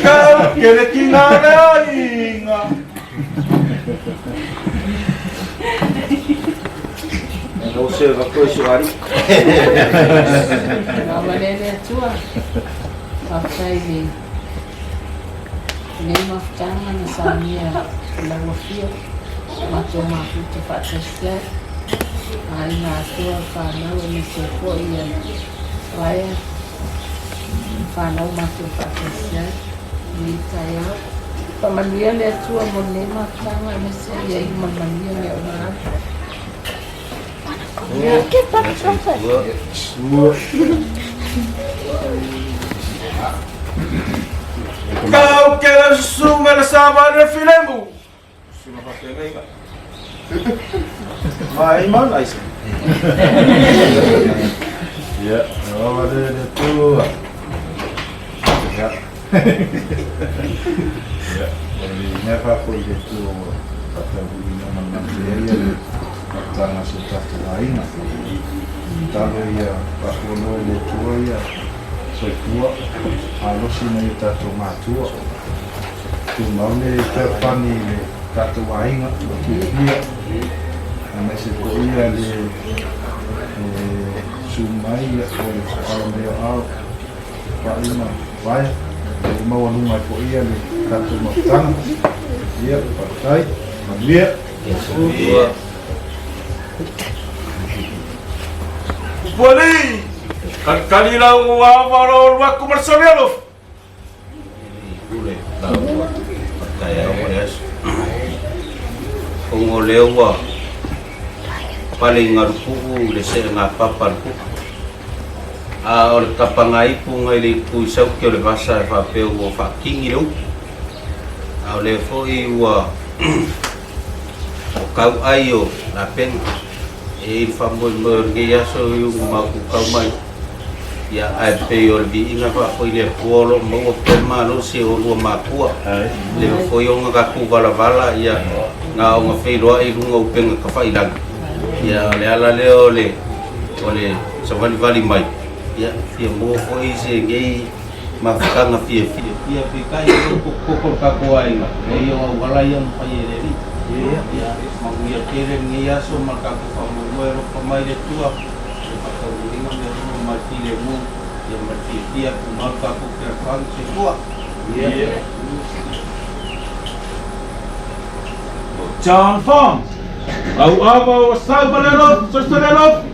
Kau kira kinara inga. Não sei, vai por isso aí. Não, mas ele é tua. Faafetai nem uma ficanga nessa minha filosofia, mas eu uma puta fazer ai na tua whanau ni se ko ia Vaea whanau matu whakasia ni tai au pamania le atua mo ne matanga me se ia i mamania le o nga Que papo Kau kira sunga le sama le filemu. Sino Faafetai ka? Ai man ai. Ya, ada tu. Ya. Ya, ini apa pun itu kata bunyi nama dia tanah sudah lain. Kalau ya Folafola-ava ya sebuah halus ini kita cuma tua. Cuma ni terpani ni kata wainga dia. Ana sekolah di Sumai ya kalau dia au Vailima Vaea mau rumah ko ia ni kata matang dia pakai dia Pupualii. Kali lau awal waktu bersolialo. Ule Lauga kaya oras kung olewa paling ngarupu le se ngapapal ku ol kapangai pu ngai ku sau ke le basa fa pe o fa kingi lo le foi wa kau ayo la pen e famol merge ya so yu ma ku kau mai ya ai pe ol bi inga fa foi le polo mo pel malo se o lo ma ku le foi o nga ku bala ya nga o nga feiloaiga lunga upenga ka fa ilang ya le ala le ole sawan Vailima ya fia mo foi se gei mafukanga fia kai ko ka ko ai le yo wala yang pa ye ya maguia kere ngia so maka ko fa mo ro pa mai le tua pa ulinga me no mati le mo ya mati dia ko maka ko ke fan se tua ya John Fong. Au Salapolevave, Salapolevave.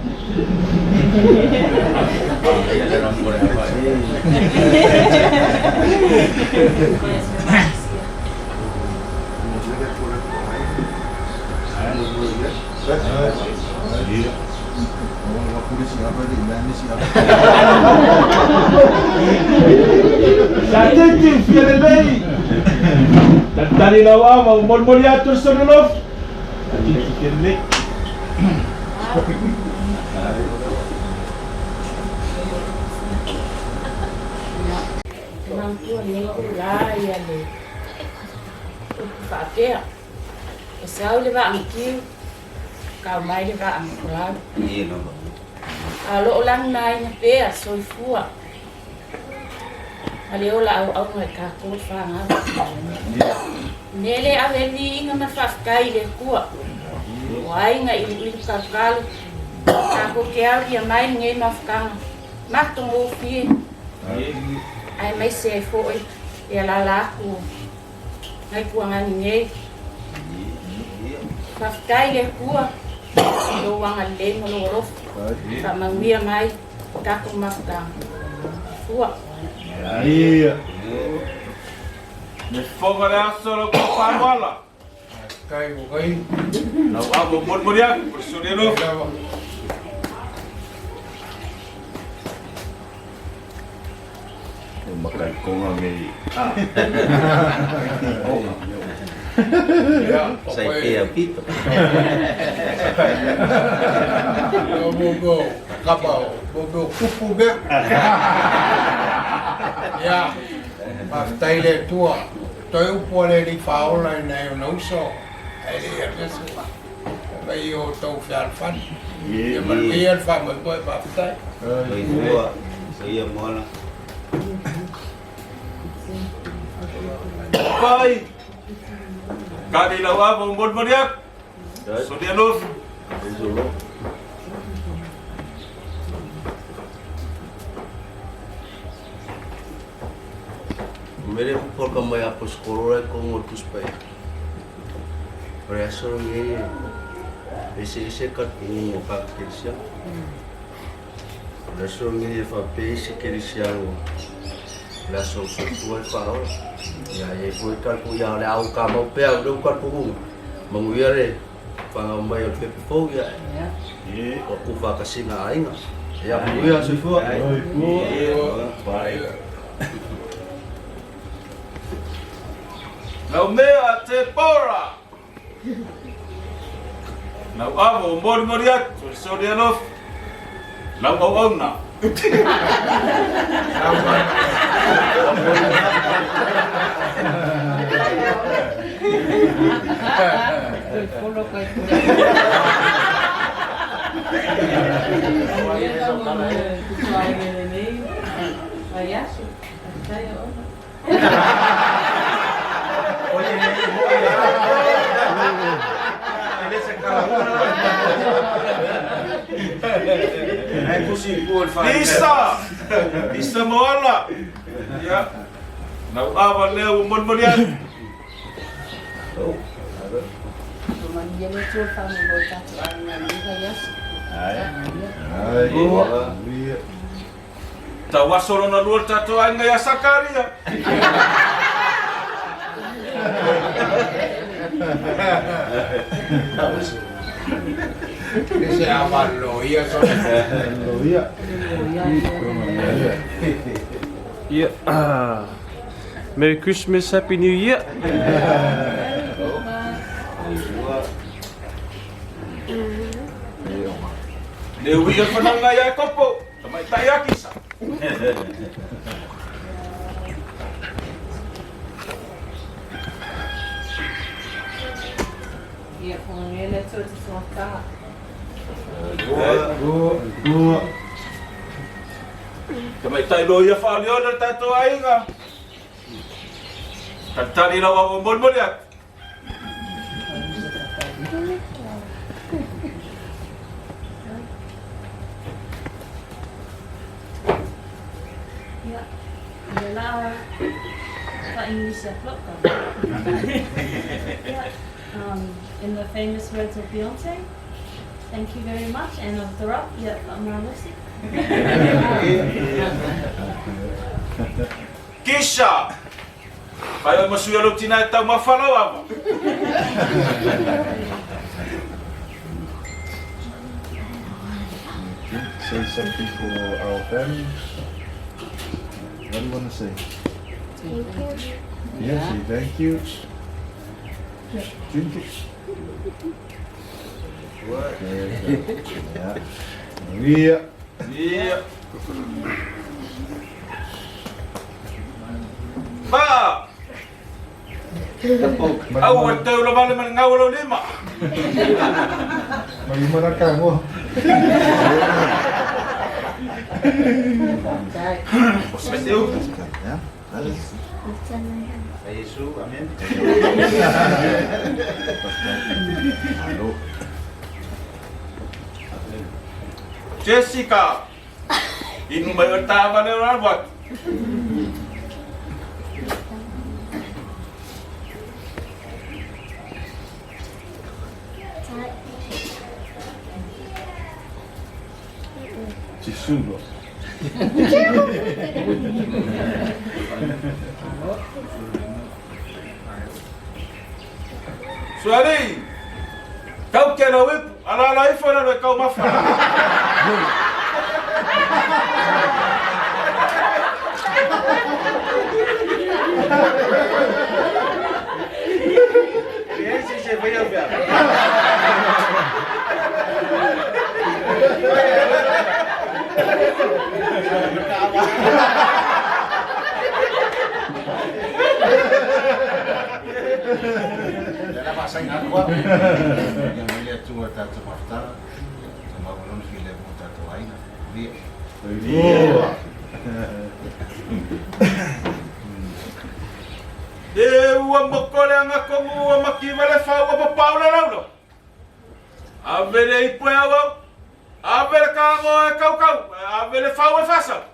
Taatiti Talelei. Tadi lawa mau moliatur sonolov. Taatiti Talelei. Nang tua ni ulai ya le Apia esau le ba angki kau mai le ba angkulan iya no alo lang nai na pe soifua ale ola au ngai ka ko fa nga nele aveni inga na Faafetai le kua wai ngai i ka kal ka ko ke dia mai ngai mafkanga matongo fi ai mai se foi e la ku ngai kuanga ni Faafetai le kua do wanga le no lo fa mangia mai ka ko mafkanga fua iya Me fonga le aso lo ko Moala. Kai o kai. Lau abo mormoria ko soriano. Makai konga me. Sai ke apito. Bobo kapau, bobo kupu be. Ya. Faafetai le tua. Toi Pupualii faola nei no so. Ai le mesu. Vai o tau fial fan. Ye. Ia fa mo ko Faafetai. Oi tua. Ia Moala. Pai. Kadi lau abo mormoria. Soriano. Mere porca mai apos corora con o Tupa'i. Preso ngi ese kat o pakirsia. Preso ngi fa pesi kirsia o la so tua fa. Ya e foi kal ku ya le au ka mo pe do kal ku. Manguiare fa mai o pepe fo ya. Ye. O ku fa kasinga ainga. Ya kuia se fo. Pai. Lau mea Tepora. Lau abo mormoria ko soriano. Lau auna. Bisa Moala. Ya. Lau aba leo mormoria. Tawasolo na luar tato ai ngai asakaria. Ese aballo ia so. Yeah. Merry Christmas, Happy New Year. Leo ia fananga ia kopo. Tamai tai akisa. Ia kung ele tu semua. Tamai tai lo ia fa leo na tato aiga. Tatari na wa mormoria. In the famous words of Beyonce, thank you very much, and of the rock, yeah, Kisha! Kaya masuyalo tinatang Folafola-ava. Say something for our family. What do you want to say? Thank you. Yeah, say thank you. Drink it. Yeah. Iya. Pa! Au teu lo vale man ngau lo lima. Malimah na ka mo. Posmeu. Ya. Yesus, amin. Halo. Jessica. Inu mai otava ne ora buat. Chisugo. Suari. Kau kena wip, ala ifo na kau mafa. Esse você vai ver. Dalam masa yang aku yang melihat tua tatu mafta sama belum sila pun tatu aiga dia Dewa makole ang ako mo makibale fa wa paula laulo. Avele ipuawa. Avele ka ngo kau. Avele fa wa fasa.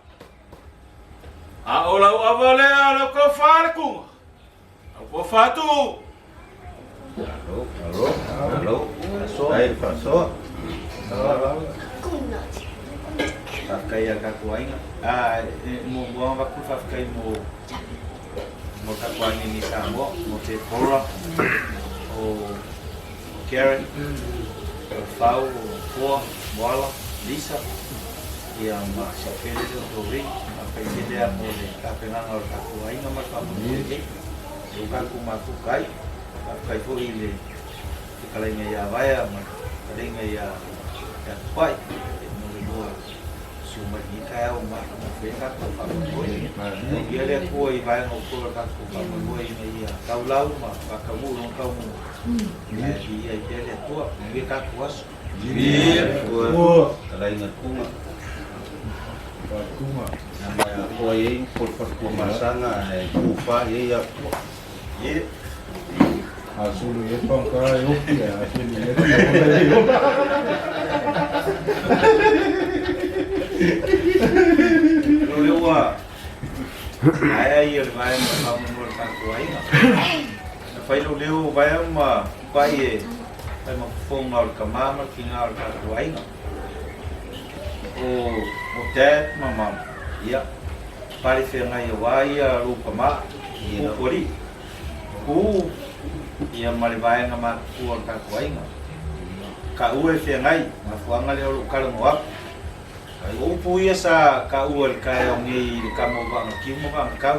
A ola avale ala ko fa ku. Ako fa tu. halo ai paso Pakai yang aku aiga. Mo aku pakai mo kakuani ni Samoa, mo Tepora, o Karen, Lefau, Tepora, Moala, Lisa, yang masuk pilih tu ring, apa yang dia boleh kapenang orang kaku aiga macam ni, bukan aku maku kai, kai pun ini, kalau ini ya Vaea, kalau ini ya Tupa'i, boleh buat. Cuma ni kaya umat mereka tu kamu dia dia koi bayar ngokor kaku kamu koi ni ya kau lau mah kamu orang kamu dia dia tua dia kaku was dia tua kalau ingat kuma nama koi pur kumasanga Tupa'i ya ye asulu ye pangkai oke asulu ye Lua, ayah ia Vaea kamu orang kaku aiga. Feiloaiga Vaea mah Tupa'i, mau phone orang kamar kinga orang kaku aiga. O dad mama, ya, pari fengai Vaea lupa mak, Pupualii, ia mari Vaea ngama orang kaku aiga. Kau fengai, mafuanga le orang kalau muak. Upu ia sa kaual kaya ngi kamu bang kimu bang kau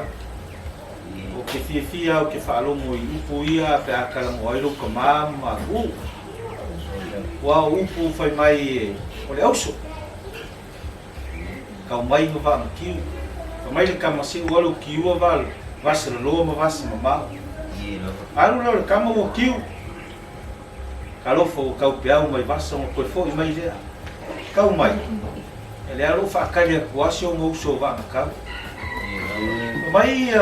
o ke fia o ke falo mo upu ia pe akala mo ilo kamama wa upu fai mai o le auso kau mai no bang kiu mai le kamasi walu kiu val vaselo lo mo vas mama alu lo kamu o kiu kalau fo kau piau mai vaso ko fo mai le kau mai ele alu fakali kuasi o mo so va ka mai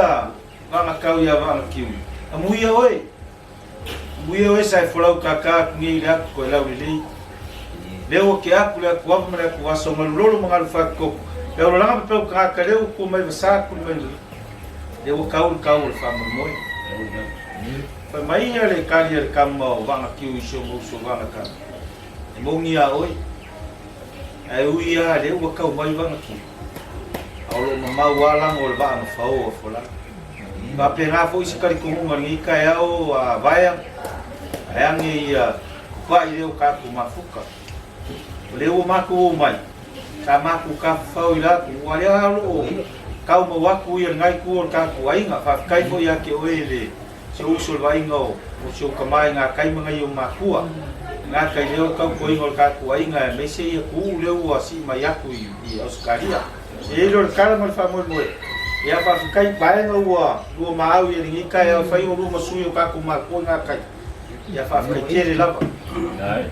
va ka ya va ki amuia oi sai folau kaka ni la ko la wili leo ke aku la ko ma la ko so ma lolo ma fa ko e o la pe ka ka leo ko mai sa ko mai leo ka fa mo moi fa mai ya le ka ya ka mo va ki so mo so va ka mo ni a oi ai uia le wa kau mai wanga ki aulo mama wala ngol ba na fau fola ba pena fo isi kali ko ngi ka ya o Vaea ayangi pa ile ka ku mafuka le o maku mai ka maku ka fau ila ku wale alo kau mo waku ia ngai ku ka ku ainga fa kai fo ya ke oile se usul vai ngo o se ka mai nga kai mangai o makua nga kai leo kau ko ingol ka ku ainga me se ia ku leo asi mai aku i Australia e lo kala mal famol mo ia fa kai pai no wa lu mau ia ngi kai fa i lu masuyo ka ku ma ko nga kai ia fa kai tere lava ai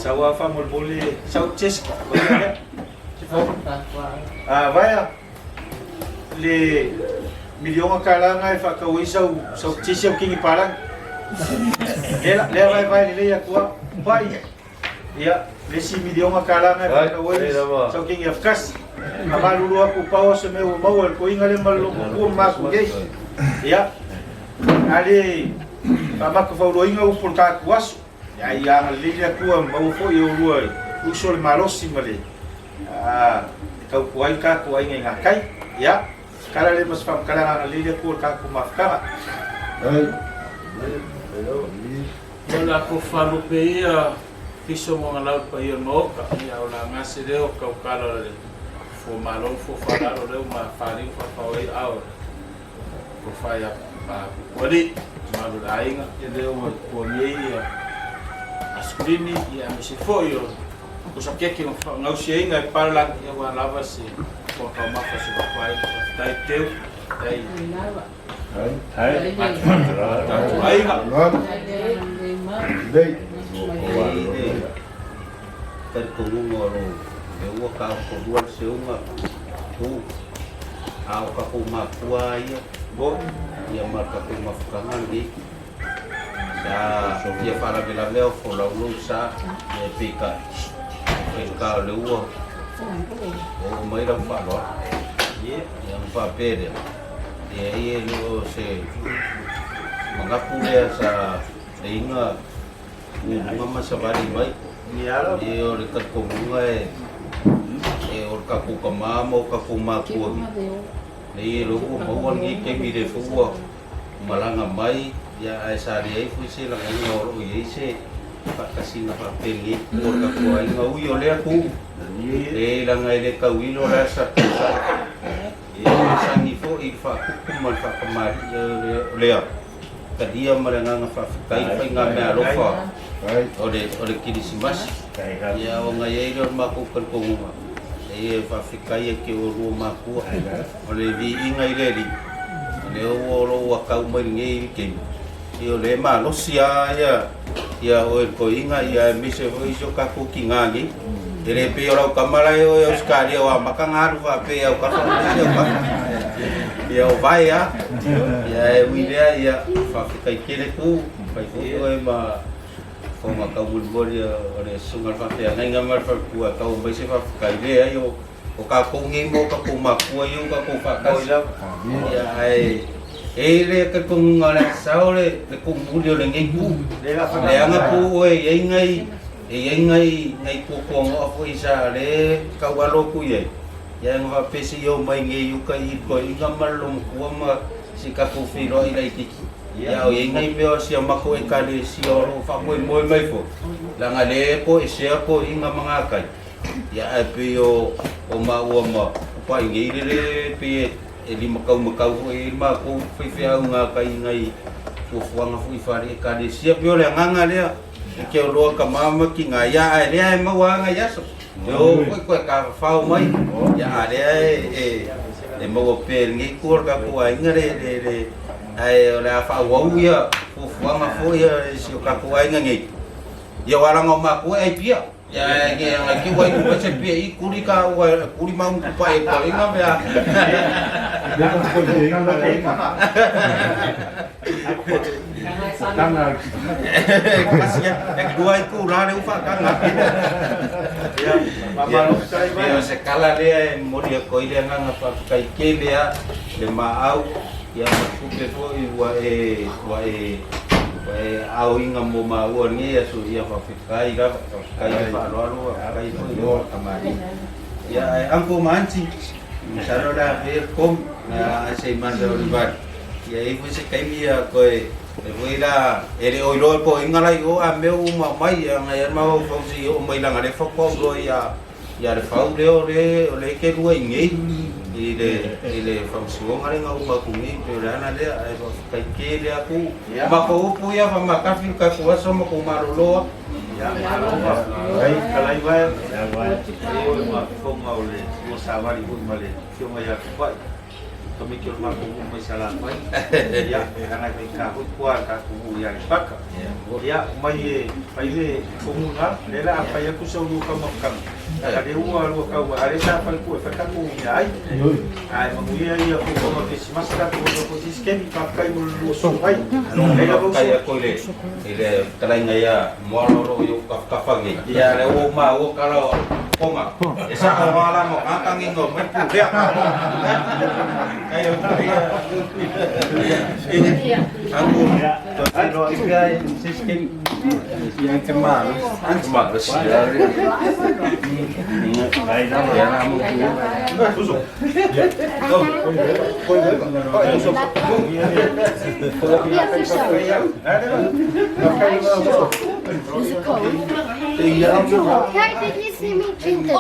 sawa famol bole sau cheska Vaea le miliona kalanga fa ka wi sau cheska kingi parang le vai le ya kwa pai ya le si miliona kalanga fa ka wi sau kingi afkas amalu aku pau se meu mau ko inga le mal ko ma ko ge ya ali pama ko fa lo inga u por ka kuas ya ya le ya kwa mau fo yo ruai usol malosi male kau kuai ka kuai ngai kai ya kala le mas fam kala na le ko ka ku mafkara Wala ko falu pe ia piso mo ngalau pa ia moka ia ola ngase leo kau kala le fo malo fo falalo leo ma fali fa fawai au ko faya pa wali malu ainga ia leo ko nei ia askrini ia misi fo yo ko sa keke ngau sienga pala ia wa lava si ko ka mafa si pai tai teu tai aiga Dei. Kan kumungoro eu ka ko duar seunga tu au ka ko makua ia bo ia marka ko mafukangan di da ia para bela leo fo la lusa e pika leo o mai ra fa lo ia yang fa pere ia lo se mangapule sa inga mama sabari mai e o le kako bunga e o kako kamama o kako makua e loko maua ngi ke mi le fua malanga mai ya ai sari ai fu se la ngi oro i se pakasina pa peli o kako ai ngau i o le aku e la ngai le kawilo la sa e sangi fo i fa kumal fa kamari le kadia maranga Faafetai fa nga me alofa ole kirisimas ya o nga ye ro maku kan ko uma e Faafetai ke o ro maku ole vi inga ireli le o ro wa ka uma ngi ke e ole ma lo sia ya o ko inga ya mi se vo iso ka ku kingangi ele pe ora kamara o skari o makanga ru va pe o ka ya o Vaea ya e wile ya Faafetai kele ku pai ko e ma ko ma ka bulbol ya ore sungal Faafetai ngai ngamar fa ku ka o mai se Faafetai le ai o ka ko ngi mo ka ko ma ku yo ka ko fa ka ya ai e le ka ko ngala saole le ko mulio le ngai ku le anga ku e ngai ku ko ngo fo isa le ka walo ku ye ya nga pesi yo mai nge yu ka i ko i ngamal lom ku ma si ka ko filo i lai tiki ya o ngai me o si ma ko e ka le si o fa ko mo mai fo la nga le ko e se ko i nga mga kai ya e pe o ma pa nge le pe e li makau e ma ko fe fe nga kai ngai ko fo nga fu i fa re ka le si pe o le nga le ke o lo ka mama ki nga ya ai le ma wa nga ya so yo ko ka fau mai ya ale e mo per ngi kur ka ko ai ngare le ai la fa wo ya fu ma fo ya si ka ko ai ngi ya wala ngoma ko ai pia ya ngi nga ki wai ko se pia i kuri ka wa kuri ma un pa e ko inga bea Dia kan ko je inga la inga. Tanga. Kasia dua iku rare ufa kanga. Ya, mama ya sekala le moria ko ile nga Faafetai kele ya le maau ya mafupe fo i wa au inga mo mau ni ya su ya Faafetai ga kai fa lo kai fo yo kamari. Ya angko manci. Misalo la ver kom na se manda olivar. Ya ibu se kai mia ko Wila ele oilo po ingala yo a meu ma mai nga ya ma fo si o mai la ngale fo ko lo ya le fau le ke lu ngi ile fo si o ngale nga ma ku ni pe la na le ai fo kai ke le aku ma ko pu ya fa ma ka fi ka ko so ma ko ma lo ya ai kalai va ya va o ma fo ma ole o savari bu male ki o ya ko kami kira mampu masalah mai ya karena kita kuat aku yang pakar ya mai paile komunal lela apa ya ku solu kamakam ada uang kau ada siapa ku fakaku ya ai manguia ya ku como que se mascara ku ko sistem pakai mulu sopai lela kaya ko ile kalai ngaya moalo yo kafangi ya le o ma o kalo koma esa awala mo kakangin go mai pu dia kayo ini aku to sistem Yang kemarin sih ya. Ya namun Did you see me drink the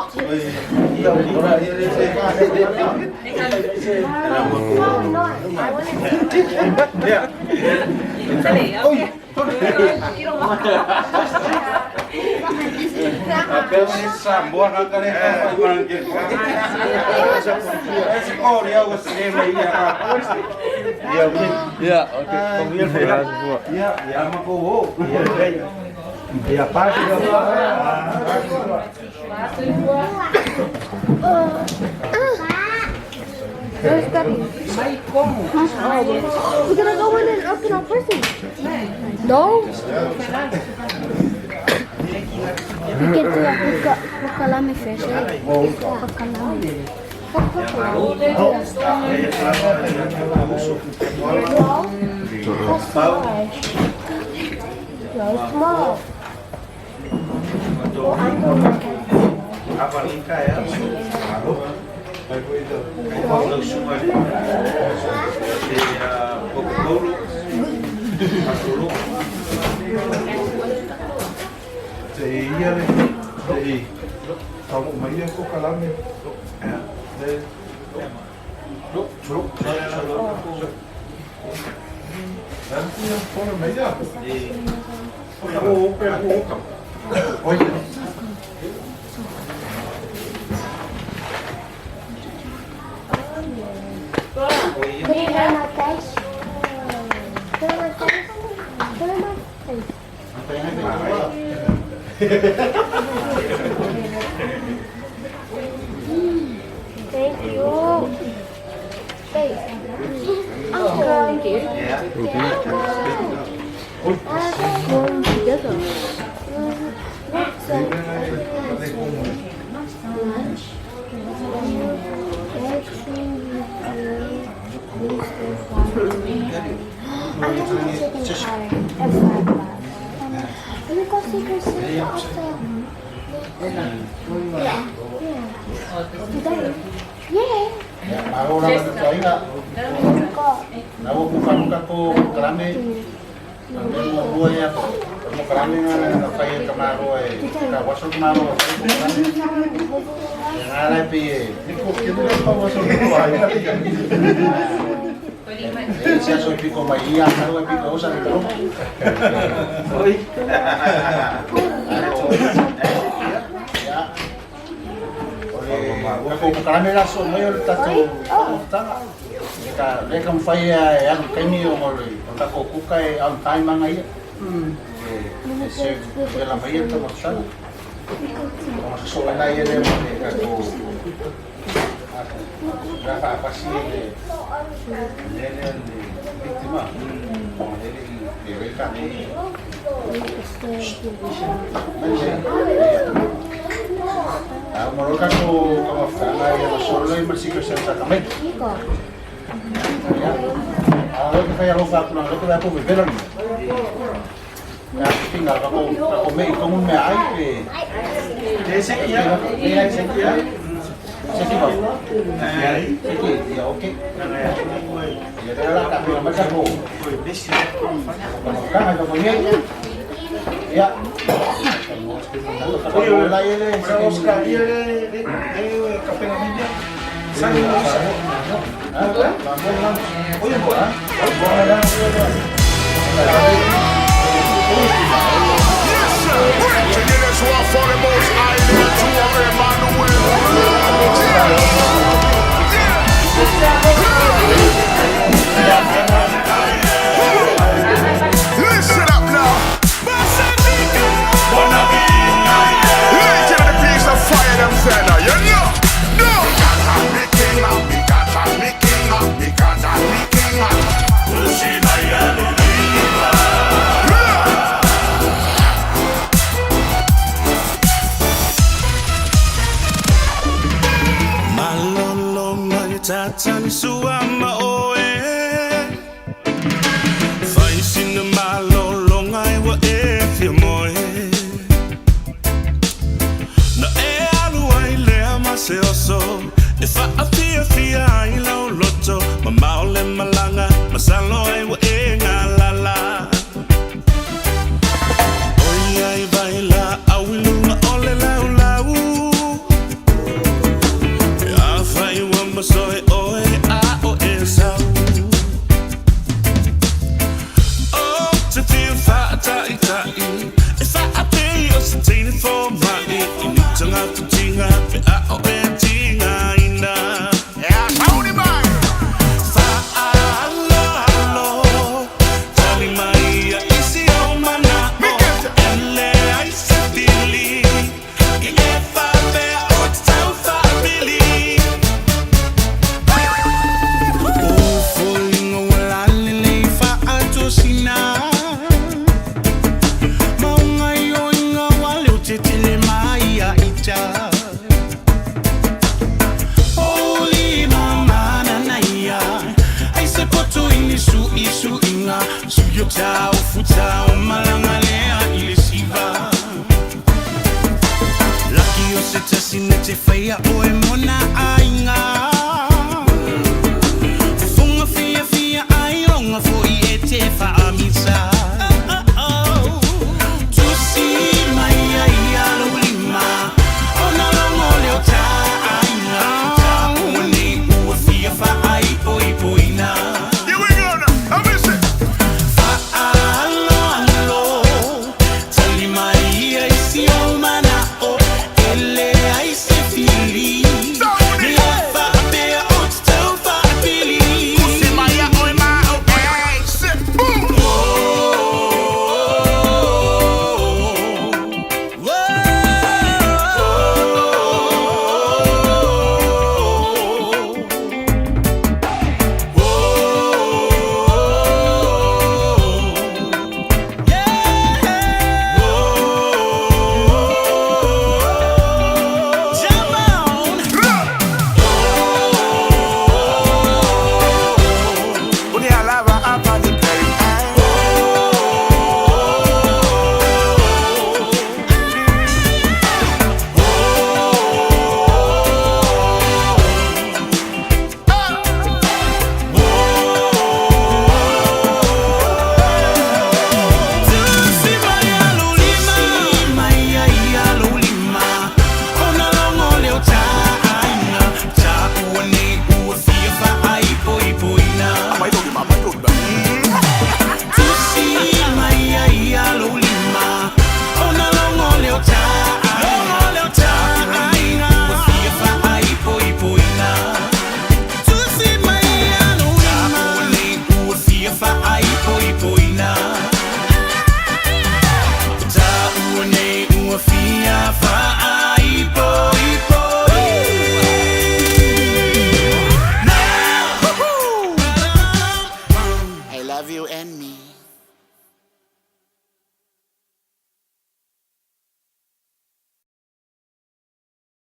We're gonna go in and open our person. No? We can do a pupualii first, right? Pupualii. Small. Thank you. Hey. Uncle. Thank you. Kami langsung mayor tato tanga. Mereka fai yang kami ngoloi. Tako kukai ang time mangai. Ese la mayor to maksana. Como se sola na ele mereka ko. Berapa pasti de víctima. Mereka ni. Moroka ko kamafana ya solo y marsico se exactamente. Ahora que falla rofa con lo que da por beber. Ya tinggal ako me como me hay que ese ya ese ya. Ese va. Ya okay. Ya te la cambio la masa ko. Kan ada punya. Ya. Hola, Oscar, café la media. Sale la oye,